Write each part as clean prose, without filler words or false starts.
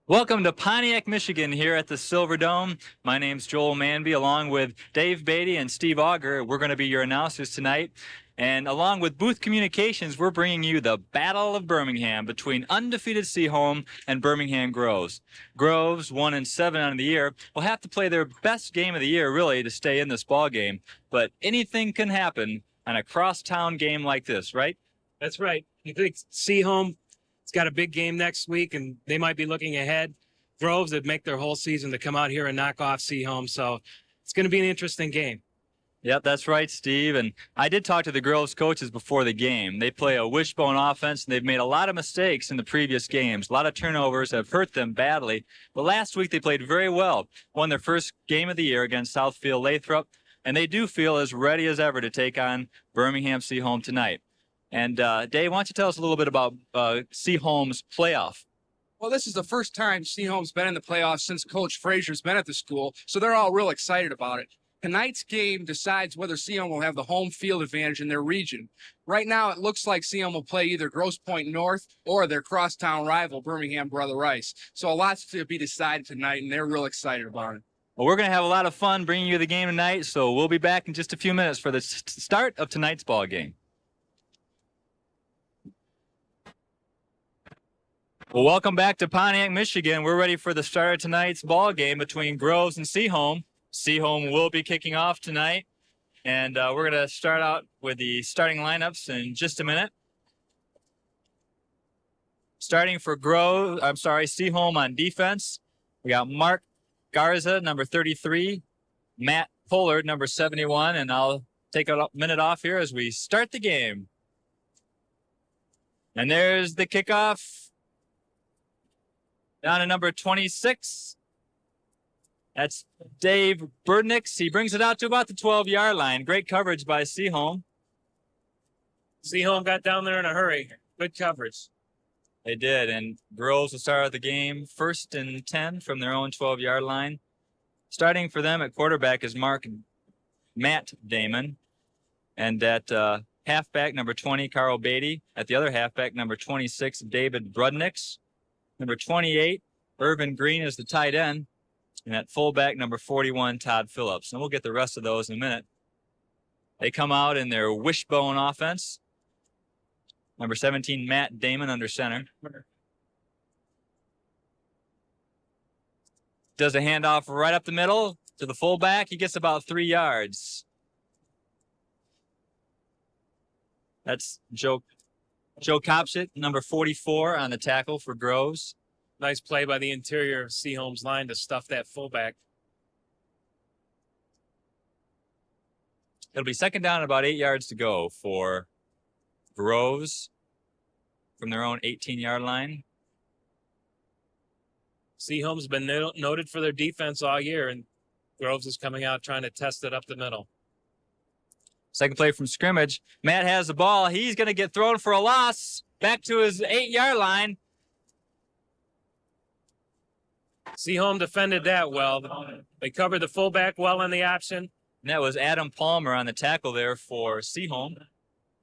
Welcome to Pontiac, Michigan, here at the Silverdome. My name's Joel Manby, along with Dave Beatty and Steve Auger. We're going to be your announcers tonight. And along with Booth Communications, we're bringing you the Battle of Birmingham between undefeated Seaholm and Birmingham Groves. Groves, 1-7 on the year, will have to play their best game of the year, really, to stay in this ball game. But anything can happen on a crosstown game like this, right? That's right. You think Seaholm, it's got a big game next week, and they might be looking ahead. Groves would make their whole season to come out here and knock off Seaholm, so it's going to be an interesting game. Yep, that's right, Steve. And I did talk to the Groves coaches before the game. They play a wishbone offense, and they've made a lot of mistakes in the previous games. A lot of turnovers have hurt them badly. But last week they played very well. Won their first game of the year against Southfield Lathrop, and they do feel as ready as ever to take on Birmingham Seaholm tonight. And Dave, why don't you tell us a little bit about Seaholm's playoff? Well, this is the first time Seaholm's been in the playoffs since Coach Frazier's been at the school, so they're all real excited about it. Tonight's game decides whether Seaholm will have the home field advantage in their region. Right now, it looks like Seaholm will play either Grosse Pointe North or their crosstown rival, Birmingham Brother Rice. So a lot's to be decided tonight, and they're real excited about it. Well, we're going to have a lot of fun bringing you the game tonight, so we'll be back in just a few minutes for the start of tonight's ball game. Well, welcome back to Pontiac, Michigan. We're ready for the start of tonight's ball game between Groves and Seaholm. Seaholm will be kicking off tonight, and we're going to start out with the starting lineups in just a minute. Starting for Seaholm on defense, we got Mark Garza, number 33, Matt Pollard, number 71, and I'll take a minute off here as we start the game. And there's the kickoff. Down to number 26. That's Dave Burdnix. He brings it out to about the 12-yard line. Great coverage by Seaholm. Seaholm got down there in a hurry. Good coverage. They did, and Groves will start out the game 1st and 10 from their own 12-yard line. Starting for them at quarterback is Matt Damon. And at halfback, number 20, Carl Beatty. At the other halfback, number 26, David Brudnix. Number 28, Irvin Green is the tight end. And at fullback, number 41, Todd Phillips. And we'll get the rest of those in a minute. They come out in their wishbone offense. Number 17, Matt Damon under center. Does a handoff right up the middle to the fullback. He gets about 3 yards. That's Joe Kopchit, number 44 on the tackle for Groves. Nice play by the interior of Seaholm's line to stuff that fullback. It'll be second down, about 8 yards to go for Groves from their own 18-yard line. Seaholm's been noted for their defense all year, and Groves is coming out trying to test it up the middle. Second play from scrimmage. Matt has the ball. He's going to get thrown for a loss. Back to his 8-yard line. Seaholm defended that well. They covered the fullback well in the option. And that was Adam Palmer on the tackle there for Seaholm.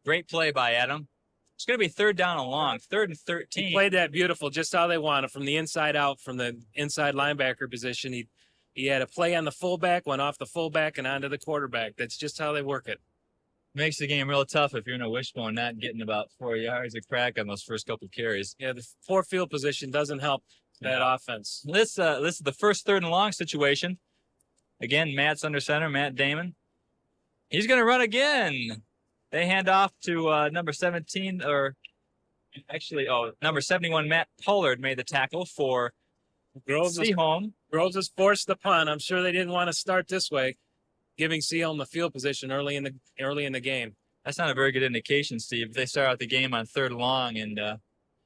Great play by Adam. It's going to be third down and long, 3rd and 13. He played that beautiful, just how they wanted, from the inside out, from the inside linebacker position. He had a play on the fullback, went off the fullback and onto the quarterback. That's just how they work it. Makes the game real tough if you're in a wishbone, not getting about 4 yards of crack on those first couple of carries. Yeah, the poor field position doesn't help that offense. This is the first 3rd and long situation. Again, Matt's under center, Matt Damon. He's going to run again. They hand off to number 17, number 71, Matt Pollard made the tackle for Seaholm. Groves has forced the punt. I'm sure they didn't want to start this way, giving Seaholm the field position early in the game. That's not a very good indication, Steve. If they start out the game on 3rd and long and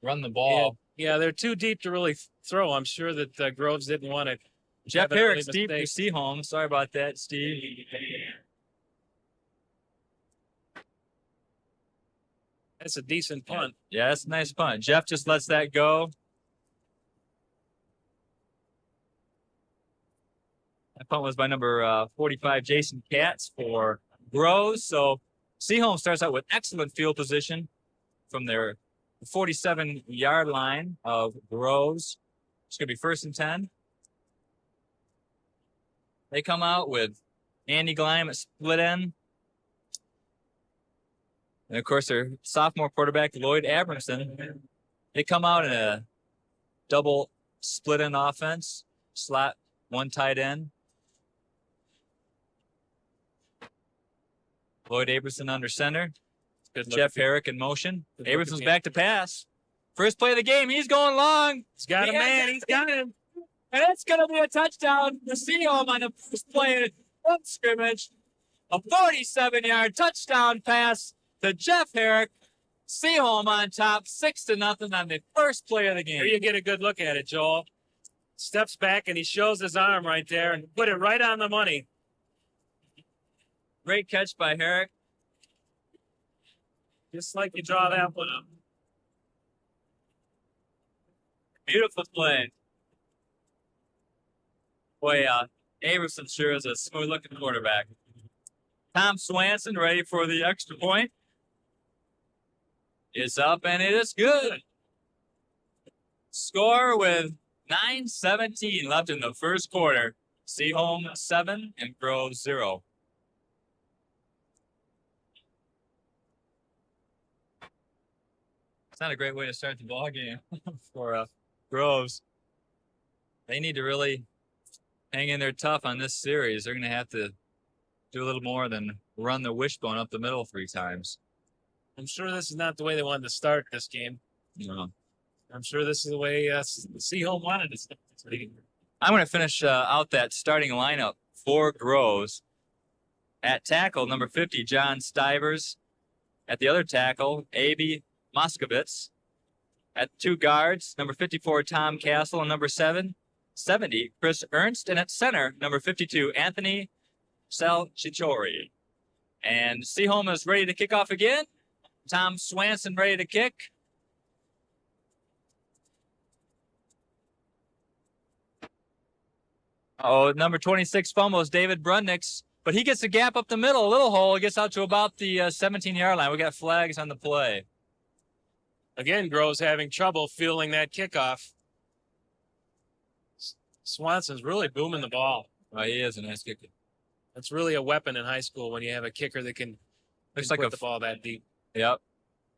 run the ball. Yeah, they're too deep to really throw. I'm sure that Groves didn't want to. Jeff Herrick, Steve, for Seaholm. Sorry about that, Steve. That's a decent punt. Yeah, that's a nice punt. Jeff just lets that go. That punt was by number 45, Jason Katz for Groves. So Seaholm starts out with excellent field position from their 47-yard line of Groves. It's going to be 1st and 10. They come out with Andy Gleim at split end. And, of course, their sophomore quarterback, Lloyd Abramson. They come out in a double split end offense, slot one tight end. Lloyd Abramson under center. Jeff Herrick in motion. Abramson's back to pass. First play of the game. He's going long. He's got a man. He's got him. And it's going to be a touchdown for Seaholm on the first play of scrimmage. A 47-yard touchdown pass to Jeff Herrick. Seaholm on top, 6-0 on the first play of the game. Here you get a good look at it, Joel. Steps back and he shows his arm right there and put it right on the money. Great catch by Herrick. Just like you draw that one up. Beautiful play. Boy, Abramson sure is a smooth-looking quarterback. Tom Swanson ready for the extra point. It's up, and it is good. Score with 9:17 left in the first quarter. Seaholm 7 and Groves 0. It's not a great way to start the ball game for Groves. They need to really hang in there tough on this series. They're going to have to do a little more than run the wishbone up the middle 3 times. I'm sure this is not the way they wanted to start this game. No. I'm sure this is the way Seaholm wanted to start this game. I'm going to finish out that starting lineup for Groves. At tackle, number 50, John Stivers. At the other tackle, A.B. Moskovitz. At 2 guards, number 54, Tom Castle, and number 70, Chris Ernst. And at center, number 52, Anthony Salchichori. And Seaholm is ready to kick off again. Tom Swanson ready to kick. Oh, number 26 fumbles, David Brudniks. But he gets a gap up the middle, a little hole. He gets out to about the 17-yard line. We got flags on the play. Again, Groves having trouble fielding that kickoff. Swanson's really booming the ball. Oh, he is a nice kicker. That's really a weapon in high school when you have a kicker that can put the ball that deep. Yep.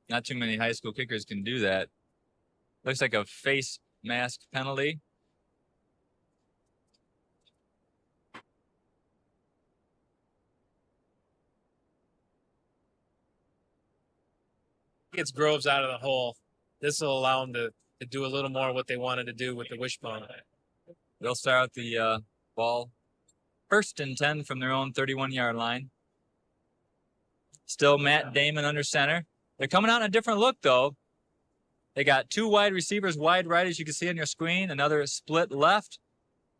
Not too many high school kickers can do that. Looks like a face mask penalty. Gets Groves out of the hole. This will allow them to do a little more what they wanted to do with the wishbone. They'll start out the ball 1st and 10 from their own 31-yard line. Still Matt Damon under center. They're coming out in a different look, though. They got 2 wide receivers wide right, as you can see on your screen. Another split left.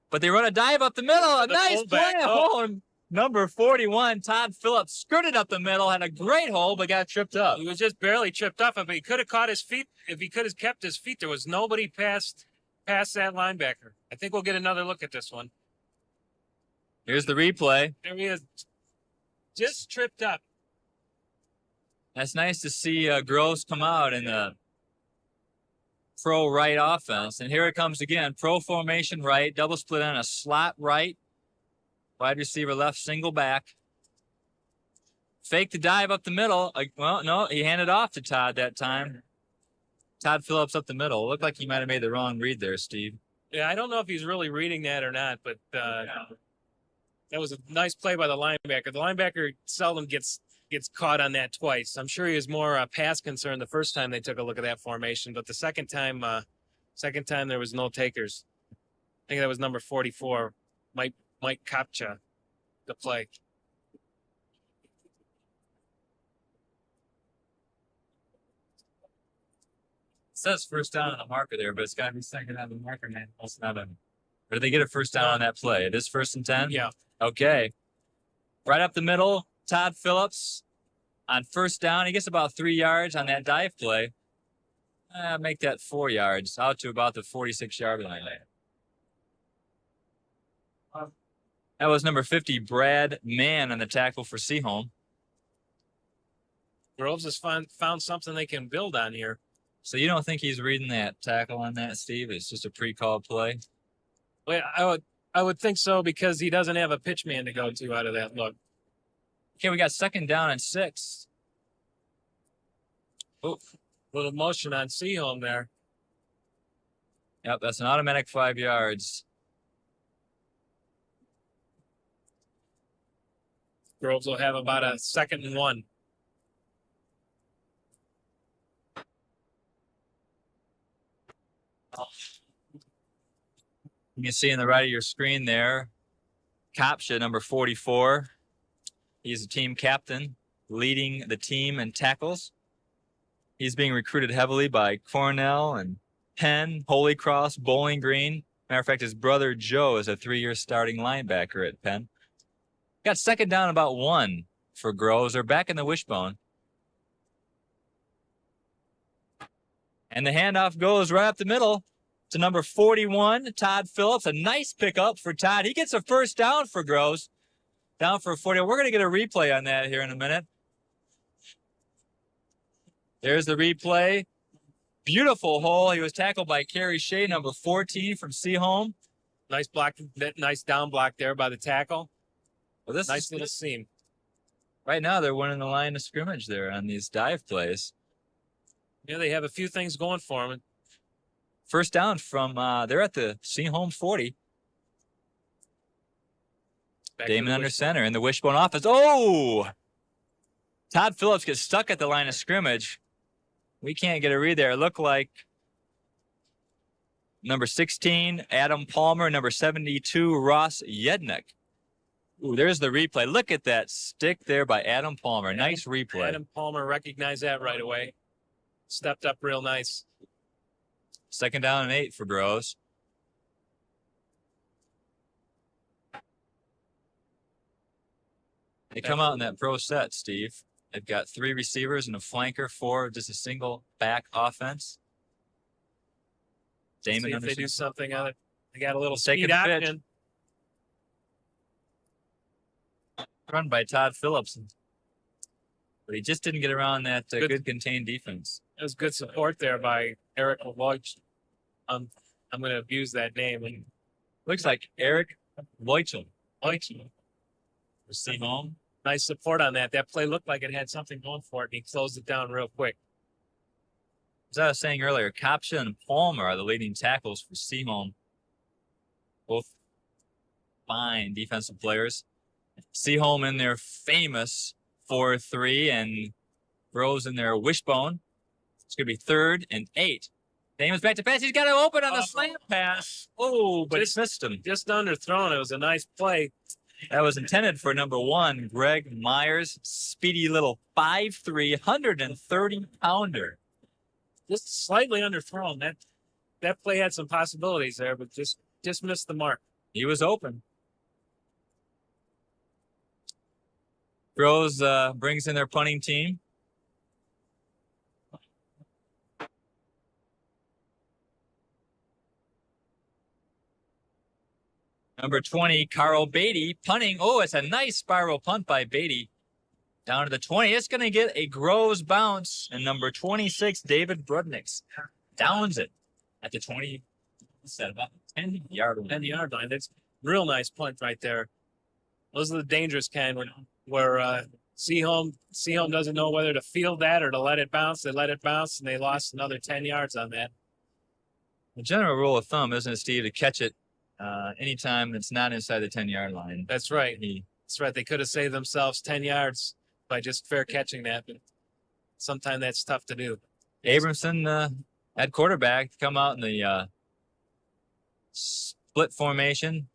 But they run a dive up the middle. A nice play. Number 41, Todd Phillips, skirted up the middle, had a great hole, but got tripped up. He was just barely tripped up, but he could have caught his feet. If he could have kept his feet, there was nobody past that linebacker. I think we'll get another look at this one. Here's the replay. There he is. Just tripped up. That's nice to see Groves come out in the pro right offense. And here it comes again. Pro formation right, double split on a slot right. Wide receiver left, single back. Fake the dive up the middle. Well, no, he handed off to Todd that time. Todd Phillips up the middle. Looked like he might have made the wrong read there, Steve. Yeah, I don't know if he's really reading that or not, but that was a nice play by the linebacker. The linebacker seldom gets caught on that twice. I'm sure he was more pass concerned the first time they took a look at that formation, but the second time there was no takers. I think that was number 44, Mike Kopcha, the play. It says first down on the marker there, but it's got to be second on the marker, man. It's not a. Or did they get a first down on that play? It is 1st and 10? Yeah. Okay. Right up the middle, Todd Phillips on first down. He gets about 3 yards on that dive play. Make that 4 yards, out to about the 46-yard line. That was number 50, Brad Mann, on the tackle for Seaholm. Groves has found something they can build on here. So you don't think he's reading that tackle on that, Steve? It's just a pre-called play? Well, I would think so because he doesn't have a pitch man to go to out of that look. Okay, we got 2nd down and 6. Oh, little motion on Seaholm there. Yep, that's an automatic 5 yards. Groves will have about a 2nd and 1. You can see on the right of your screen there, Kopsha, number 44. He's the team captain, leading the team in tackles. He's being recruited heavily by Cornell and Penn, Holy Cross, Bowling Green. Matter of fact, his brother Joe is a 3-year starting linebacker at Penn. Got 2nd down about 1 for Groves. They're back in the wishbone. And the handoff goes right up the middle to number 41, Todd Phillips. A nice pickup for Todd. He gets a 1st down for Groves. Down for 40. We're going to get a replay on that here in a minute. There's the replay. Beautiful hole. He was tackled by Kerry Shea, number 14 from Seaholm. Nice block, nice down block there by the tackle. Well, this Nice is, little seam. right now they're winning the line of scrimmage there on these dive plays. Yeah, they have a few things going for them. 1st down from, they're at the Seaholm 40. Damon under center in the wishbone offense. Oh! Todd Phillips gets stuck at the line of scrimmage. We can't get a read there. It looked like number 16, Adam Palmer, number 72, Ross Yednick. Ooh, there's the replay. Look at that stick there by Adam Palmer. Nice replay. Adam Palmer recognized that right away. Stepped up real nice. 2nd down and 8 for Groves. They come out in that pro set, Steve. They've got 3 receivers and a flanker, 4 just a single back offense. Damon See if they do something on it. They got a little speed option. Run by Todd Phillips. But he just didn't get around that good contained defense. It was good support there by Eric Leutsch. I'm going to abuse that name. Looks like Eric Leutsch. Leutsch. For Seaholm. Nice support on that. That play looked like it had something going for it, and he closed it down real quick. As I was saying earlier, Kopsha and Palmer are the leading tackles for Seaholm. Both fine defensive players. Seaholm in their famous 4-3 and Groves in their wishbone. It's going to be 3rd and 8. Damon's back to pass. He's got it open on the slant pass. Oh, but he missed him. Just underthrown. It was a nice play. That was intended for number 1, Greg Myers. Speedy little 5'3", 130-pounder. Just slightly underthrown. That play had some possibilities there, but just missed the mark. He was open. Groves brings in their punting team. Number 20, Carl Beatty, punting. Oh, it's a nice spiral punt by Beatty. Down to the 20. It's going to get a Groves bounce. And number 26, David Brudniks, downs it at the 20. Set about 10-yard line. 10-yard line. That's real nice punt right there. Those are the dangerous kind where Seaholm doesn't know whether to field that or to let it bounce. They let it bounce, and they lost another 10 yards on that. The general rule of thumb, isn't it, Steve, to catch it anytime it's not inside the 10-yard line. That's right. That's right. They could have saved themselves 10 yards by just fair catching that, but sometimes that's tough to do. Abramson at quarterback come out in the split formation.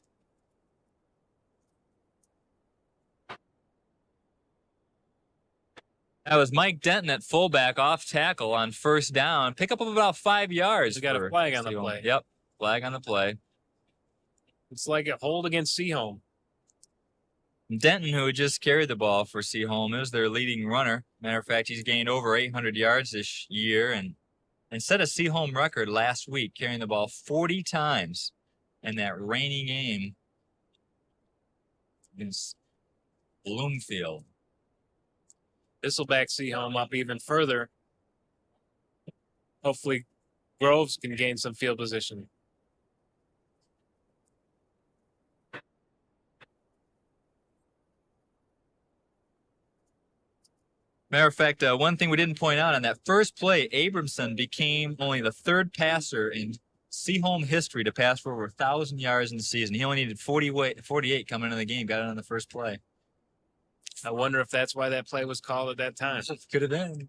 That was Mike Denton at fullback off tackle on 1st down. Pick up about 5 yards. We got a flag on the play. Yep, flag on the play. It's like a hold against Seaholm. Denton, who had just carried the ball for Seaholm, is their leading runner. Matter of fact, he's gained over 800 yards this year and set a Seaholm record last week, carrying the ball 40 times in that rainy game against Hopefully Groves can gain some field position. Matter of fact, one thing we didn't point out on that first play, Abramson became only the third passer in Seaholm history to pass for over 1,000 yards in the season. He only needed 48 coming into the game, got it on the first play. I wonder if that's why that play was called at that time. Could have been.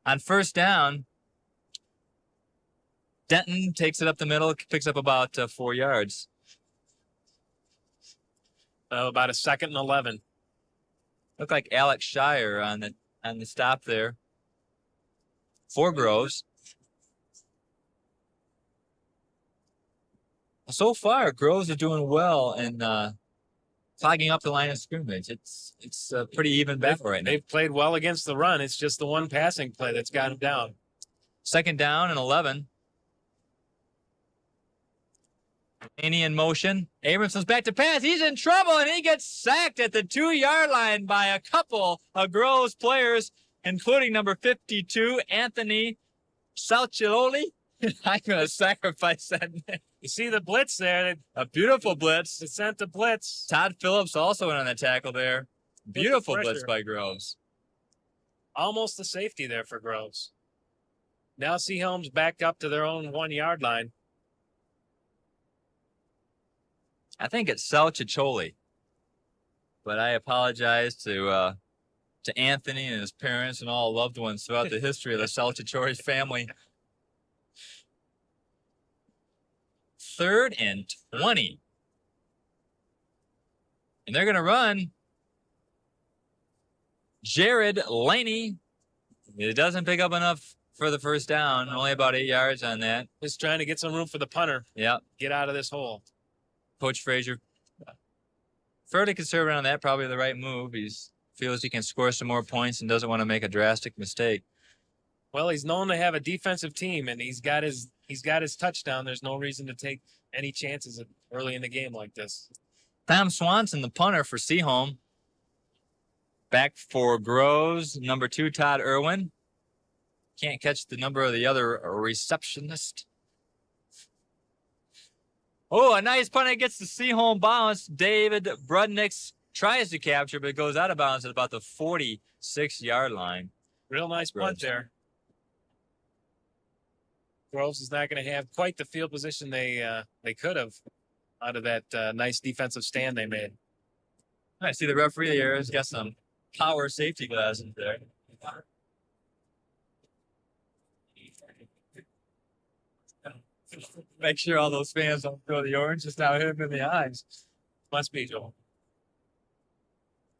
On first down, Denton takes it up the middle, picks up about 4 yards. About a 2nd and 11. Looked like Alex Shire on the stop there for Groves. So far, Groves are doing well and clogging up the line of scrimmage. It's a pretty even battle right now. They've played well against the run. It's just the one passing play that's got them down. 2nd down and 11. Laney in motion. Abramson's back to pass. He's in trouble, and he gets sacked at the 2-yard line by a couple of Groves players, including number 52, Anthony Salcioli. I'm going to sacrifice that name. You see the blitz there. A beautiful blitz. They sent the blitz. Todd Phillips also went on the tackle there. Beautiful pressure. blitz by Groves. Almost the safety there for Groves. Now Seaholm's back up to their own 1-yard line. I think it's Salcioli, but I apologize to Anthony and his parents and all loved ones throughout the history of the Salcioli family. 3rd and 20. And they're going to run. Jared Laney. It doesn't pick up enough for the first down. Only about 8 yards on that. Just trying to get some room for the punter. Yep. Get out of this hole. Coach Frazier fairly conservative on that. Probably the right move. He feels he can score some more points and doesn't want to make a drastic mistake. Well, he's known to have a defensive team, and he's got his touchdown. There's no reason to take any chances early in the game like this. Tom Swanson, the punter for Seaholm. Back for Groves, number 2, Todd Irwin. Can't catch the number of the other receptionist. Oh, a nice punt. It gets the Seaholm bounce. David Brudnick tries to capture, but it goes out of bounds at about the 46-yard line. Real nice punt there. Groves is not going to have quite the field position they could have out of that nice defensive stand they made. I see the referee there has got some power safety glasses there. Make sure all those fans don't throw the orange. Just now hit him in the eyes. Must be, Joel.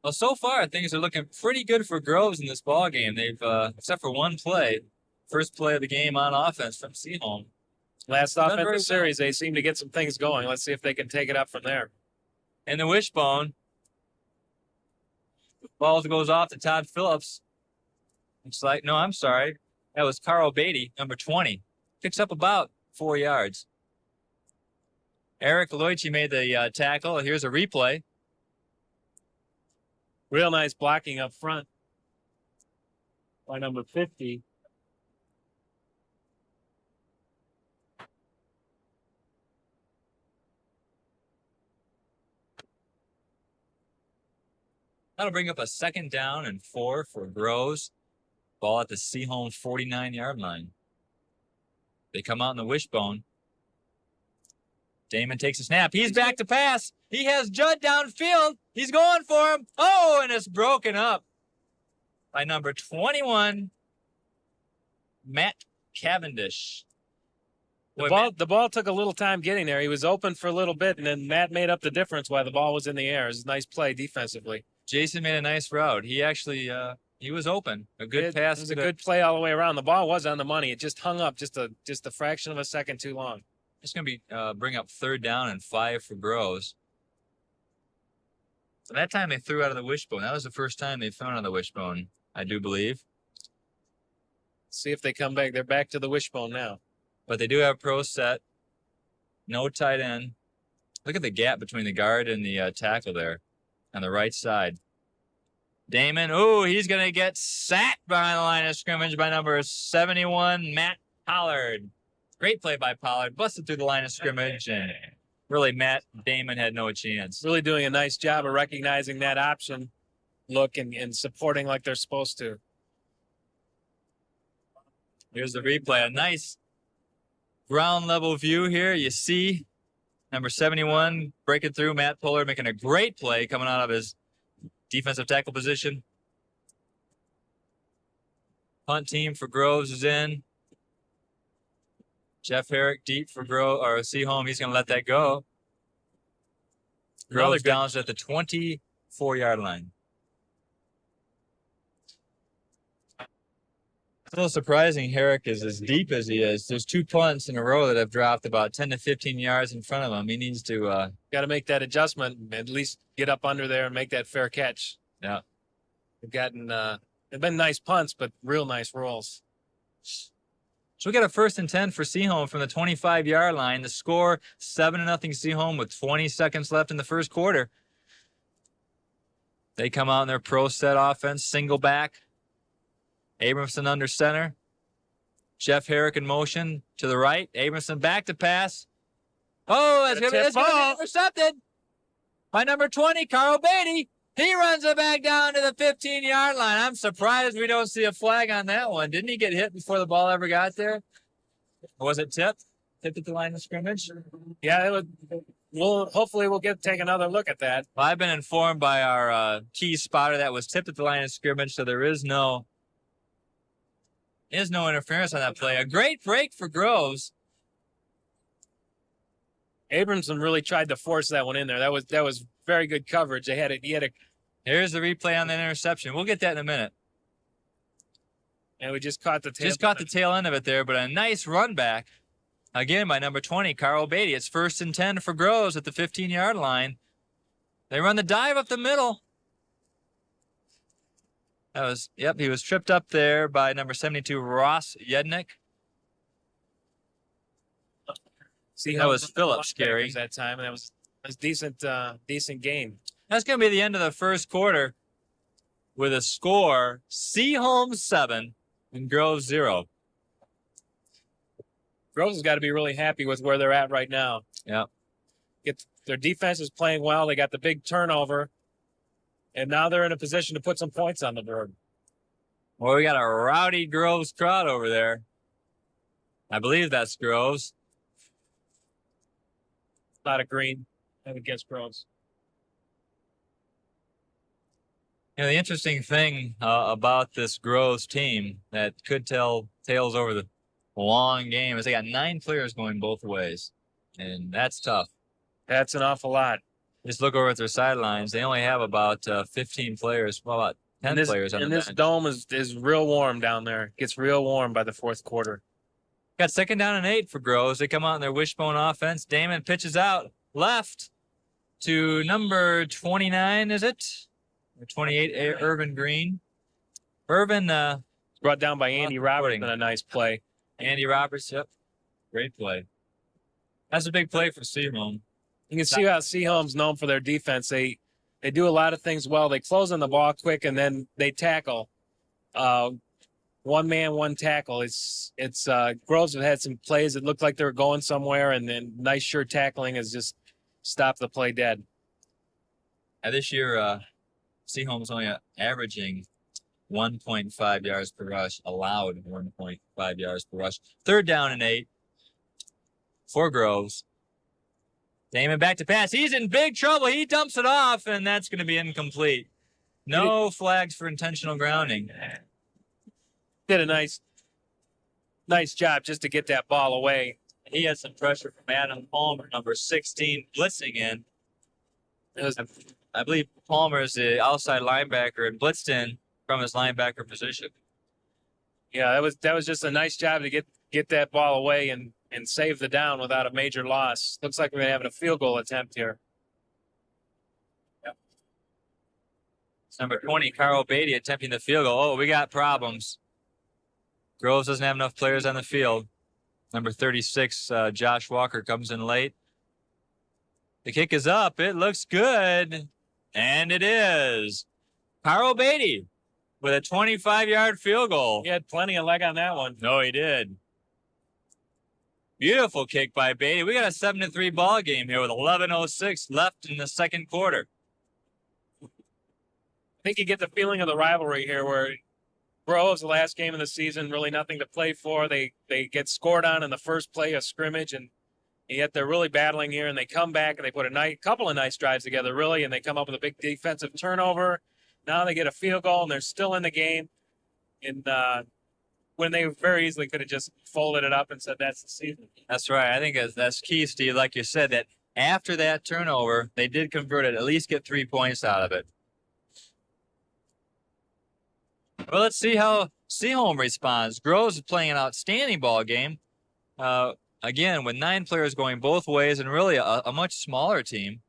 Well, so far things are looking pretty good for Groves in this ball game. They've, except for one play, first play of the game on offense from Seaholm. Last offensive series, they seem to get some things going. Let's see if they can take it up from there. And the wishbone. The ball goes off to Todd Phillips. Looks like, no, I'm sorry. That was Carl Beatty, number 20. Picks up about 4 yards. Eric Loichi made the tackle. Here's a replay. Real nice blocking up front by number 50. That'll bring up a 2nd down and 4 for Groves. Ball at the Seaholm 49-yard line. They come out in the wishbone. Damon takes a snap. He's back to pass. He has Judd downfield. He's going for him. Oh, and it's broken up by number 21, Matt Cavendish. The ball took a little time getting there. He was open for a little bit, and then Matt made up the difference while the ball was in the air. It was a nice play defensively. Jason made a nice route. He actually he was open. A good pass. It was a good play all the way around. The ball was on the money. It just hung up just a fraction of a second too long. It's going to be bring up 3rd down and 5 for Groves. So that time they threw out of the wishbone. That was the first time they've thrown out of the wishbone, I do believe. See if they come back. They're back to the wishbone now. But they do have pro set. No tight end. Look at the gap between the guard and the tackle there on the right side. Damon, he's going to get sacked behind the line of scrimmage by number 71, Matt Pollard. Great play by Pollard. Busted through the line of scrimmage, and really Matt Damon had no chance. Really doing a nice job of recognizing that option look and supporting like they're supposed to. Here's the replay. A nice ground level view here. You see number 71 breaking through. Matt Pollard making a great play coming out of his defensive tackle position. Punt team for Groves is in. Jeff Herrick deep for Seaholm. He's going to let that go. Groves downs at the 24-yard line. It's a little surprising Herrick is as deep as he is. There's 2 punts in a row that have dropped about 10 to 15 yards in front of him. He needs to got to make that adjustment, at least get up under there and make that fair catch. Yeah. They've gotten they've been nice punts, but real nice rolls. So we got a 1st and 10 for Seaholm from the 25-yard line. The score 7-0 Seaholm with 20 seconds left in the first quarter. They come out in their pro set offense, single back. Abramson under center. Jeff Herrick in motion to the right. Abramson back to pass. Oh, it's going to be intercepted by number 20, Carl Beatty. He runs it back down to the 15-yard line. I'm surprised we don't see a flag on that one. Didn't he get hit before the ball ever got there? Or was it tipped? Tipped at the line of scrimmage? Yeah, hopefully we'll take another look at that. Well, I've been informed by our key spotter that was tipped at the line of scrimmage, so there is no interference on that play. A great break for Groves. Abramson really tried to force that one in there. That was very good coverage. He had a. Here's the replay on that interception. We'll get that in a minute. And we just caught the tail. Just caught the tail end of it there, but a nice run back. Again, by number 20, Carl Beatty. It's 1st and 10 for Groves at the 15-yard line. They run the dive up the middle. He was tripped up there by number 72, Ross Yednick. See, that was Phillips, Gary. That time, and that was decent game. That's going to be the end of the first quarter with a score, Seaholm 7 and Groves 0. Groves has got to be really happy with where they're at right now. Yeah. Their defense is playing well. They got the big turnover, and now they're in a position to put some points on the board. Well, we got a rowdy Groves crowd over there. I believe that's Groves. A lot of green. I would guess Groves. You know, the interesting thing about this Groves team that could tell tales over the long game is they got 9 players going both ways, and that's tough. That's an awful lot. Just look over at their sidelines. They only have about 15 players, well, about 10 players on the bench. And this dome is real warm down there. It gets real warm by the fourth quarter. Got 2nd down and 8 for Groves. They come out in their wishbone offense. Damon pitches out left to number 29, is it? Or 28, Irvin Green. Irvin brought down by Andy Roberts in a nice play. Andy Roberts, yep. Great play. That's a big play for Seaholm. You can see how Seaholm's known for their defense. They do a lot of things well. They close on the ball quick, and then they tackle. One man, one tackle. It's Groves have had some plays that looked like they were going somewhere, and then nice sure tackling has just stopped the play dead. Now this year, Seaholm's only averaging 1.5 yards per rush, allowed 1.5 yards per rush. 3rd down and 8 for Groves. Damon back to pass. He's in big trouble. He dumps it off, and that's going to be incomplete. No flags for intentional grounding. Did a nice job just to get that ball away. He had some pressure from Adam Palmer, number 16, blitzing in. I believe Palmer is the outside linebacker and blitzed in from his linebacker position. Yeah, that was just a nice job to get that ball away and save the down without a major loss. Looks like we're having a field goal attempt here. Yep. It's number 20, Carl Beatty, attempting the field goal. Oh, we got problems. Groves doesn't have enough players on the field. Number 36, Josh Walker, comes in late. The kick is up. It looks good. And it is. Carl Beatty with a 25-yard field goal. He had plenty of leg on that one. No, he did. Beautiful kick by Beatty. We got a 7-3 ball game here with 11:06 left in the second quarter. I think you get the feeling of the rivalry here where Groves, the last game of the season, really nothing to play for. They get scored on in the first play of scrimmage, and yet they're really battling here, and they come back and they put a couple of nice drives together, really, and they come up with a big defensive turnover. Now they get a field goal, and they're still in the game. And when they very easily could have just folded it up and said that's the season. That's right. I think that's key, Steve. Like you said, that after that turnover, they did convert it, at least get 3 points out of it. Well, let's see how Seaholm responds. Groves is playing an outstanding ball game. Again, with 9 players going both ways and really a much smaller team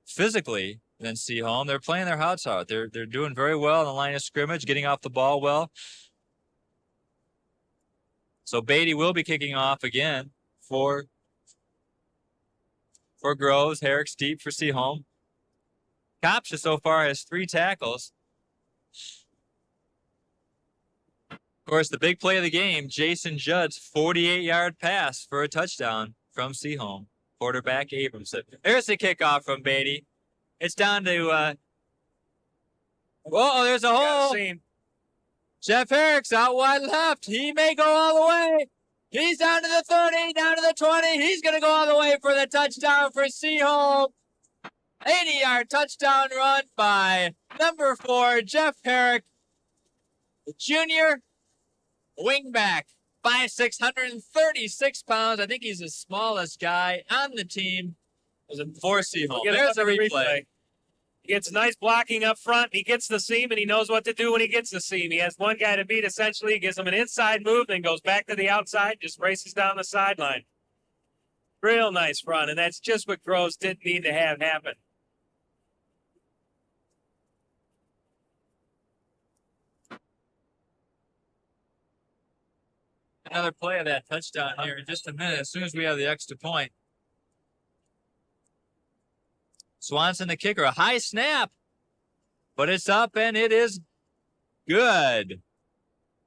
physically than Seaholm. They're playing their hearts out. They're doing very well on the line of scrimmage, getting off the ball well. So Beatty will be kicking off again for Groves. Herrick's deep for Seaholm. Kopsha so far has 3 tackles. Of course, the big play of the game, Jason Judd's 48-yard pass for a touchdown from Seaholm. Quarterback Abramson. There's the kickoff from Beatty. It's down to there's a hole. Jeff Herrick's out wide left. He may go all the way. He's down to the 30, down to the 20. He's going to go all the way for the touchdown for Seaholm. 80-yard touchdown run by number 4, Jeff Herrick, the junior wingback, 5'6", 136 pounds. I think he's the smallest guy on the team for Seaholm. There's a replay. He gets nice blocking up front. He gets the seam, and he knows what to do when he gets the seam. He has one guy to beat, essentially. He gives him an inside move, then goes back to the outside, just races down the sideline. Real nice run, and that's just what Groves didn't need to have happen. Another play of that touchdown here in just a minute, as soon as we have the extra point. Swanson, the kicker, a high snap, but it's up and it is good.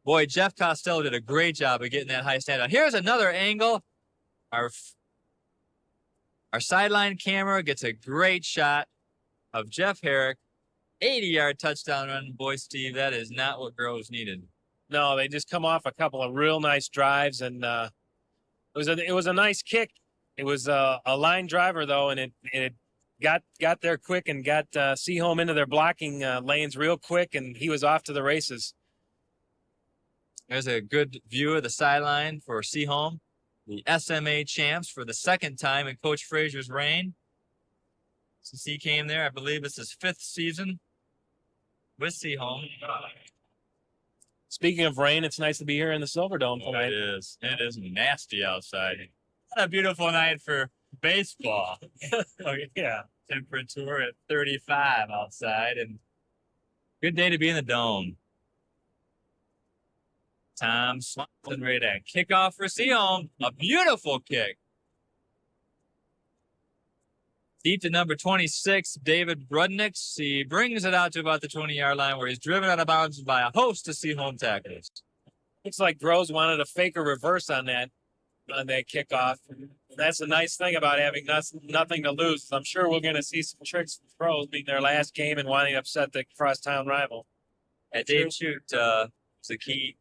Boy, Jeff Costello did a great job of getting that high snap down. Here's another angle. Our sideline camera gets a great shot of Jeff Herrick. 80-yard touchdown run. Boy, Steve, that is not what Groves needed. No, they just come off a couple of real nice drives, and it was a nice kick. It was a line driver though, and it got there quick and got Seaholm into their blocking lanes real quick, and he was off to the races. There's a good view of the sideline for Seaholm, the SMA champs for the second time in Coach Frazier's reign. Since he came there, I believe it's his 5th season with Seaholm. Speaking of rain, it's nice to be here in the Silverdome tonight. It is. It is nasty outside. What a beautiful night for baseball. Oh, yeah. Temperature at 35 outside, and good day to be in the dome. Tom Swanson ready to kick off for Seaholm. A beautiful kick. Deep to number 26, David Brudnick. He brings it out to about the 20-yard line where he's driven out of bounds by a host of Seaholm tacklers. Looks like Groves wanted to fake a reverse on that kickoff. That's the nice thing about having nothing to lose. I'm sure we're going to see some tricks from Groves being their last game and wanting to upset the crosstown rival. And Dave Shute was the key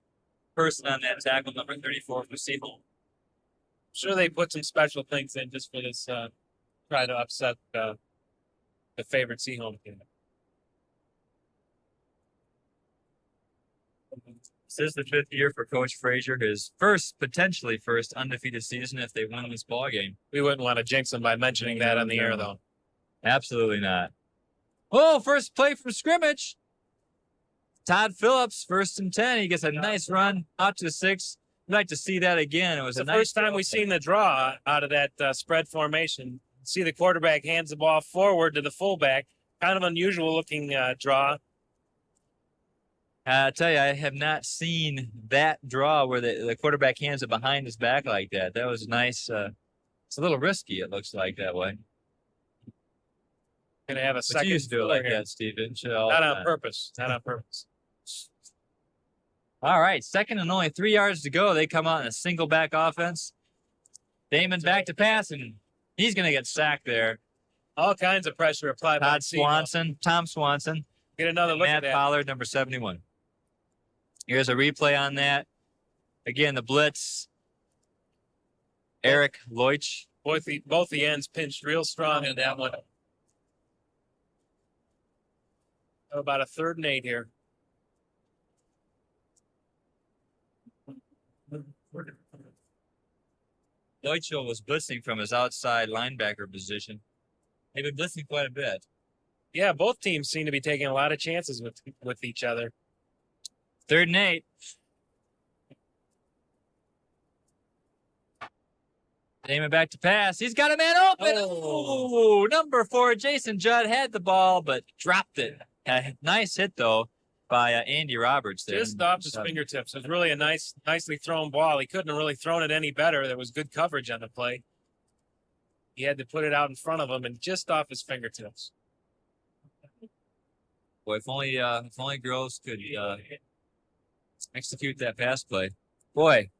person on that tackle, number 34 for Seaholm. I'm sure they put some special things in just for this, try to upset the favorite Seaholm team. This is the 5th year for Coach Frazier, his potentially first undefeated season if they win this ball game. We wouldn't want to jinx them by mentioning that on the air, though. Absolutely not. Oh, first play from scrimmage. Todd Phillips, 1st and 10. He gets a nice run out to 6. We'd like to see that again. It was the nice first time we've seen the draw out of that spread formation. See the quarterback hands the ball forward to the fullback. Kind of unusual looking draw. I tell you, I have not seen that draw where the quarterback hands it behind his back like that. That was nice. It's a little risky, it looks like, that way. Going to have a second. You used to do it like here. that, Steven. Not on purpose. Not on purpose. All right, 2nd and only 3 yards to go. They come out in a single back offense. Damon back to pass, and he's going to get sacked there. All kinds of pressure applied by Tom Swanson. Get another look Matt at that. Pollard, number 71. Here's a replay on that. Again, the blitz. Eric Leutsch. Both the ends pinched real strong in that one. About a 3rd and 8 here. Leutsch was blitzing from his outside linebacker position. They've been blitzing quite a bit. Yeah, both teams seem to be taking a lot of chances with each other. 3rd and 8. Damon back to pass. He's got a man open. Oh, number 4, Jason Judd had the ball, but dropped it. Nice hit, though, by Andy Roberts there. Just off his fingertips. It was really a nicely thrown ball. He couldn't have really thrown it any better. There was good coverage on the play. He had to put it out in front of him and just off his fingertips. Boy, if only Groves could execute that pass play. Boy,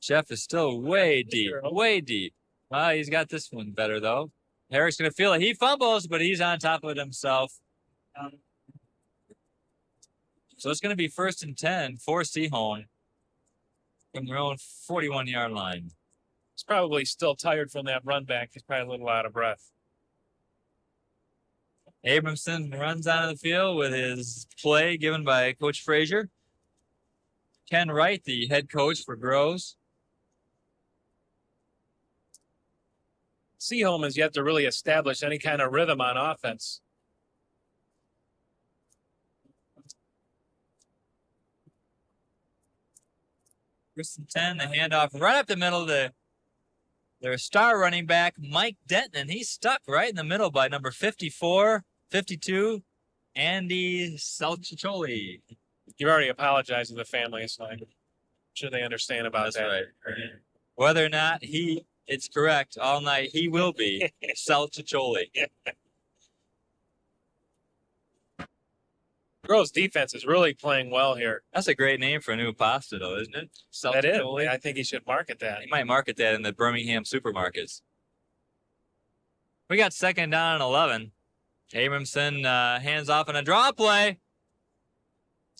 Jeff is still way deep, way deep. Well, he's got this one better, though. Eric's going to feel it. He fumbles, but he's on top of it himself. So it's going to be 1st and 10 for Seaholm from their own 41-yard line. He's probably still tired from that run back. He's probably a little out of breath. Abramson runs onto the field with his play given by Coach Frazier. Ken Wright, the head coach for Groves. Seaholm has yet to really establish any kind of rhythm on offense. First and 10, the handoff right up the middle to their star running back, Mike Denton, and he's stuck right in the middle by number 54, 52, Andy Salcicholi. You've already apologized to the family, so I'm sure they understand about That's that. right. Whether or not it's correct all night, he will be Salcicholi. Groves' defense is really playing well here. That's a great name for a new pasta, though, isn't it? That is. Salcicholi. I think he should market that. He might market that in the Birmingham supermarkets. We got 2nd down and 11. Abramson hands off on a draw play.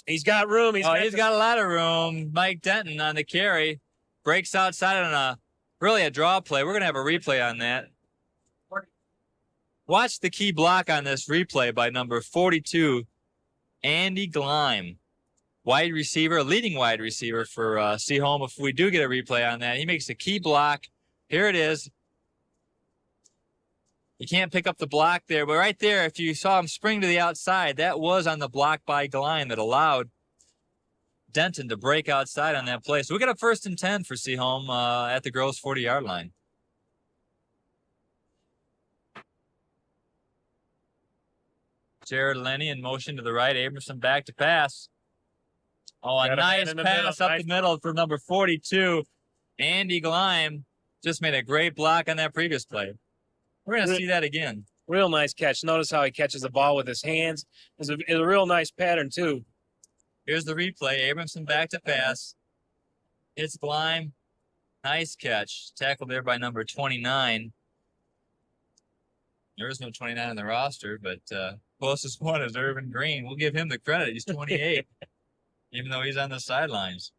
He's got room. He's got a lot of room. Mike Denton on the carry. Breaks outside on a draw play. We're going to have a replay on that. Watch the key block on this replay by number 42, Andy Gleim. Wide receiver, leading wide receiver for Seaholm. If we do get a replay on that, he makes a key block. Here it is. You can't pick up the block there, but right there, if you saw him spring to the outside, that was on the block by Gleim that allowed Denton to break outside on that play. So we got a 1st and 10 for Seaholm at the Groves 40-yard line. Jared Lenny in motion to the right. Abramson back to pass. Oh, a nice pass up the middle from number 42. Andy Gleim just made a great block on that previous play. We're going to see that again. Real nice catch. Notice how he catches the ball with his hands. It's a real nice pattern, too. Here's the replay. Abramson back to pass. Hits Gleim. Nice catch. Tackled there by number 29. There is no 29 on the roster, but closest one is Irvin Green. We'll give him the credit. He's 28, even though he's on the sidelines.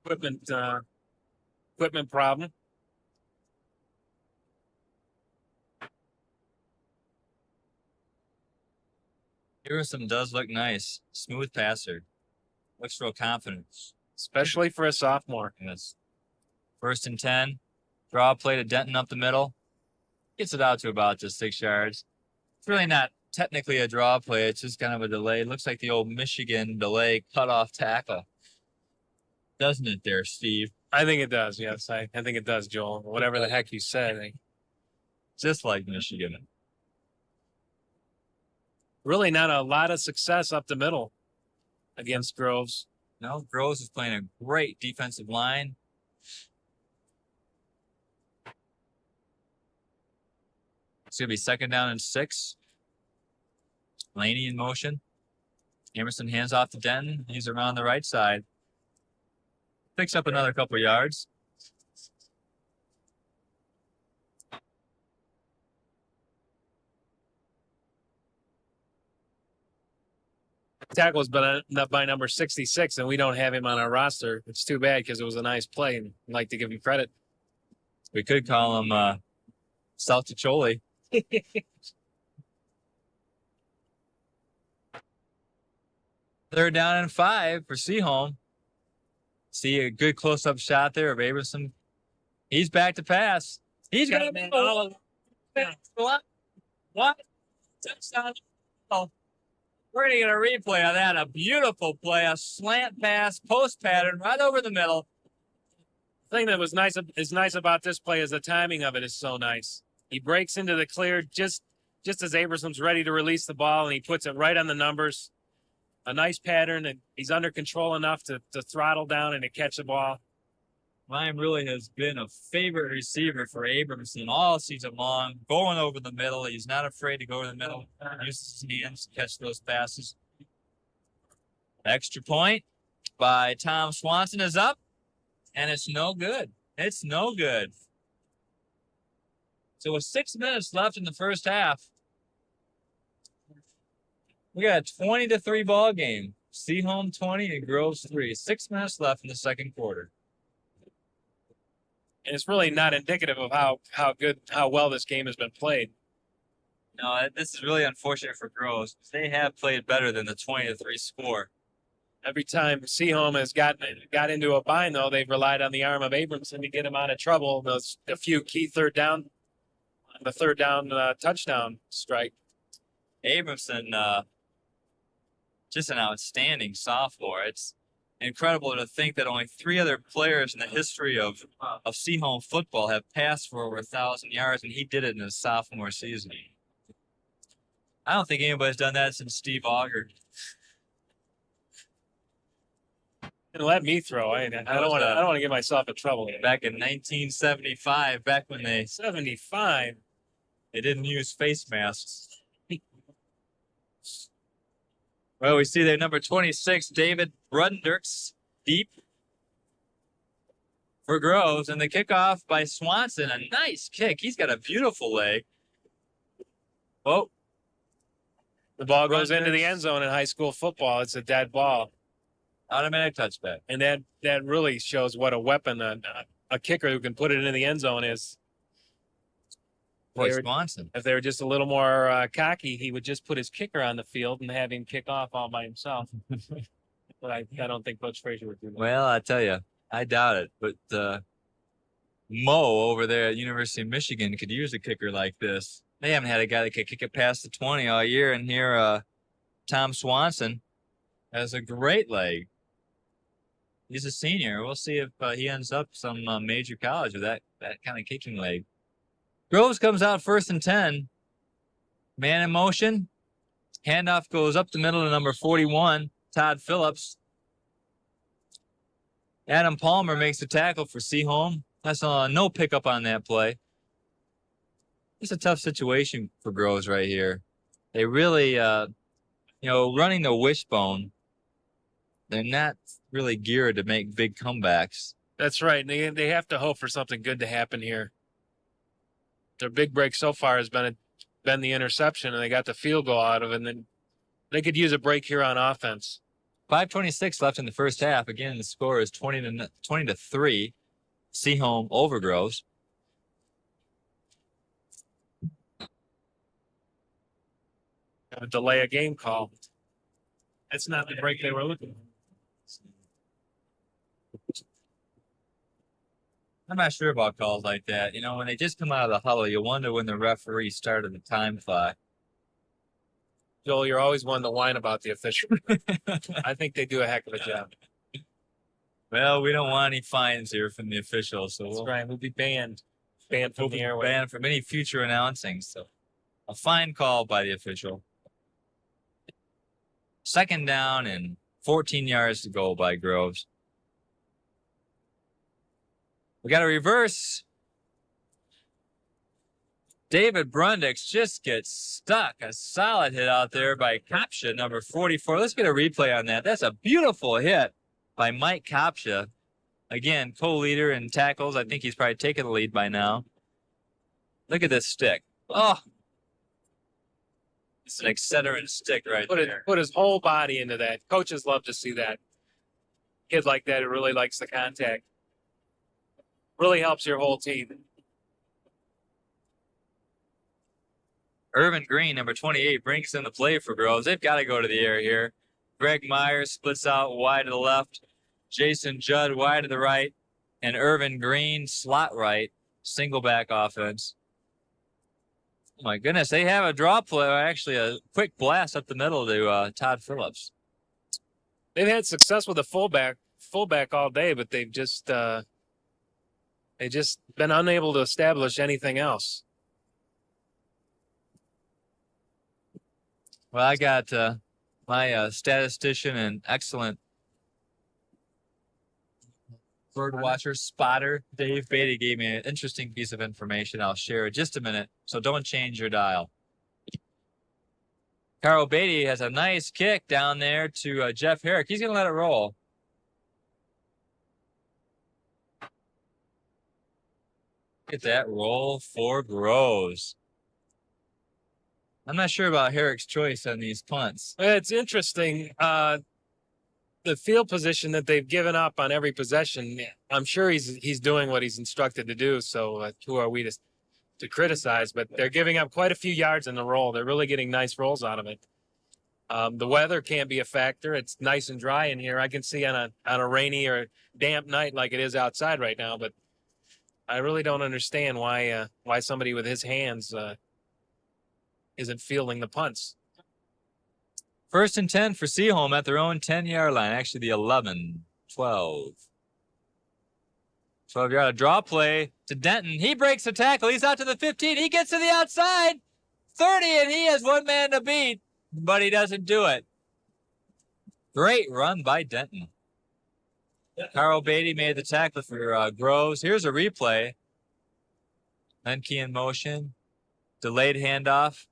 Equipment problem. Harrison does look nice. Smooth passer. Looks real confident. Especially for a sophomore. Yes. 1st and 10. Draw play to Denton up the middle. Gets it out to about just 6 yards. It's really not technically a draw play. It's just kind of a delay. It looks like the old Michigan delay cutoff tackle. Doesn't it there, Steve? I think it does, yes. I think it does, Joel. Whatever the heck you said. Just like Michigan. Really not a lot of success up the middle against Groves. No, Groves is playing a great defensive line. It's going to be 2nd down and 6. Laney in motion. Emerson hands off to Denton. He's around the right side. Picks up another couple yards. Tackles by number 66, and we don't have him on our roster. It's too bad because it was a nice play, and I'd like to give him credit. We could call him Salticholi. Third down and 5 for Seaholm. See a good close-up shot there of Abramson. He's back to pass. He's got what? Touchdown. Oh. We're going to get a replay of that. A beautiful play, a slant pass, post pattern right over the middle. The thing that was nice about this play is the timing of it is so nice. He breaks into the clear just as Abrason's ready to release the ball, and he puts it right on the numbers. A nice pattern, and he's under control enough to throttle down and to catch the ball. Ryan really has been a favorite receiver for Abramson all season long, going over the middle. He's not afraid to go over the middle, uses his hands to catch those passes. Extra point by Tom Swanson is up, and it's no good. It's no good. So with 6 minutes left in the first half, we got a 20-3 ball game. Seaholm 20 and Groves 3. 6 minutes left in the second quarter. And it's really not indicative of how well this game has been played. No, this is really unfortunate for Groves. They have played better than the 20-3 score. Every time Seaholm has got into a bind, though, they've relied on the arm of Abramson to get him out of trouble. Those a few key third down touchdown strike. Abramson, just an outstanding sophomore. It's incredible to think that only 3 other players in the history of Seaholm football have passed for over 1,000 yards, and he did it in his sophomore season. I don't think anybody's done that since Steve Auger. Let me throw. I don't want to get myself in trouble. Back in 1975, back when they 75, they didn't use face masks. Well, we see there number 26, David Brunderks, deep for Groves, and the kickoff by Swanson. A nice kick. He's got a beautiful leg. Oh, the ball goes into the end zone in high school football. It's a dead ball. Automatic touchback. And that really shows what a weapon a kicker who can put it into the end zone is. Boy, Swanson. If they were just a little more cocky, he would just put his kicker on the field and have him kick off all by himself. But I don't think Coach Frazier would do that. Well, I tell you, I doubt it. But Mo over there at University of Michigan could use a kicker like this. They haven't had a guy that could kick it past the 20 all year. And here, Tom Swanson has a great leg. He's a senior. We'll see if he ends up some major college with that kind of kicking leg. Groves comes out 1st and 10. Man in motion. Handoff goes up the middle to number 41, Todd Phillips. Adam Palmer makes the tackle for Seaholm. That's no pickup on that play. It's a tough situation for Groves right here. They really, running the wishbone, they're not really geared to make big comebacks. That's right. They have to hope for something good to happen here. Their big break so far has been the interception, and they got the field goal out of it. And then they could use a break here on offense. 5:26 left in the first half. Again, the score is 20-3. Seaholm over Groves. A delay a game call. That's not the break they were looking for. I'm not sure about calls like that. When they just come out of the huddle, you wonder when the referee started the time clock. Joel, you're always one to whine about the official. I think they do a heck of a job. Well, we don't want any fines here from the officials, so That's right. We'll be banned from the airway. Banned from any future announcing. So, a fine call by the official. 2nd down and 14 yards to go by Groves. We got a reverse. David Brundix just gets stuck. A solid hit out there by Kopsha, number 44. Let's get a replay on that. That's a beautiful hit by Mike Kopsha. Again, co-leader in tackles. I think he's probably taken the lead by now. Look at this stick. Oh, it's an excellent stick right there. Put his whole body into that. Coaches love to see that. Kid like that who really likes the contact. Really helps your whole team. Irvin Green, number 28, brings in the play for Groves. They've got to go to the air here. Greg Myers splits out wide to the left. Jason Judd wide to the right. And Irvin Green slot right. Single back offense. Oh my goodness, they have a draw play, actually a quick blast up the middle to Todd Phillips. They've had success with a fullback all day, but they've just been unable to establish anything else. Well, I got my statistician and excellent bird watcher spotter, Dave Beatty, gave me an interesting piece of information. I'll share in just a minute, so don't change your dial. Carl Beatty has a nice kick down there to Jeff Herrick. He's going to let it roll. Look at that roll for Groves. I'm not sure about Herrick's choice on these punts. It's interesting. The field position that they've given up on every possession, I'm sure he's doing what he's instructed to do. So who are we to criticize? But they're giving up quite a few yards in the roll. They're really getting nice rolls out of it. The weather can't be a factor. It's nice and dry in here. I can see on a rainy or damp night like it is outside right now. But I really don't understand why somebody with his hands isn't fielding the punts. 1st and 10 for Seaholm at their own 10-yard line. Actually, the 11, 12. 12-yard draw play to Denton. He breaks the tackle. He's out to the 15. He gets to the outside. 30, and he has one man to beat, but he doesn't do it. Great run by Denton. Carl Beatty made the tackle for Groves. Here's a replay. Menke in motion. Delayed handoff.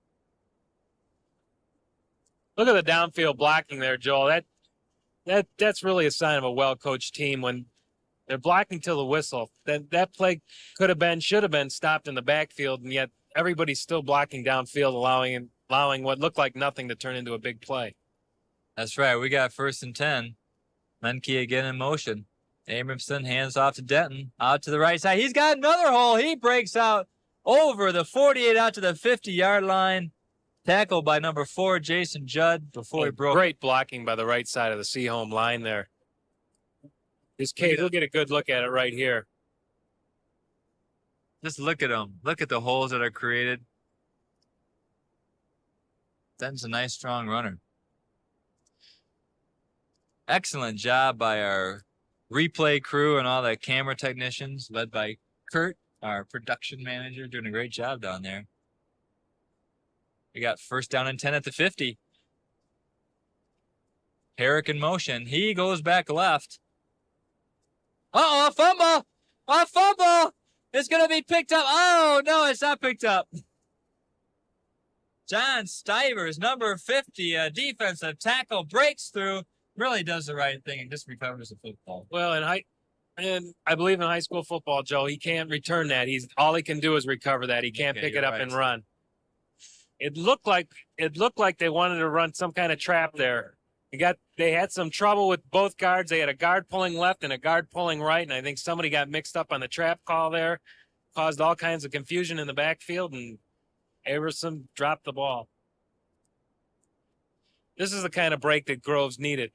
Look at the downfield blocking there, Joel. That's really a sign of a well-coached team when they're blocking till the whistle. That play should have been stopped in the backfield, and yet everybody's still blocking downfield, allowing what looked like nothing to turn into a big play. That's right. We got 1st and 10. Menke again in motion. Abramson hands off to Denton. Out to the right side. He's got another hole. He breaks out over the 48 out to the 50-yard line. Tackled by number 4, Jason Judd, before he broke. Great blocking by the right side of the Seaholm line there. This case, we'll get a good look at it right here. Just look at them. Look at the holes that are created. Denton's a nice, strong runner. Excellent job by our replay crew and all the camera technicians, led by Kurt, our production manager, doing a great job down there. We got 1st down and 10 at the 50. Herrick in motion. He goes back left. Uh-oh, a fumble! A fumble! It's going to be picked up. Oh, no, it's not picked up. John Stivers, number 50, a defensive tackle, breaks through, really does the right thing and just recovers the football. Well, and I believe in high school football, Joe, he can't return that. All he can do is recover that. He can't pick it up and run. It looked like they wanted to run some kind of trap there. They had some trouble with both guards. They had a guard pulling left and a guard pulling right, and I think somebody got mixed up on the trap call there, caused all kinds of confusion in the backfield, and Averson dropped the ball. This is the kind of break that Groves needed.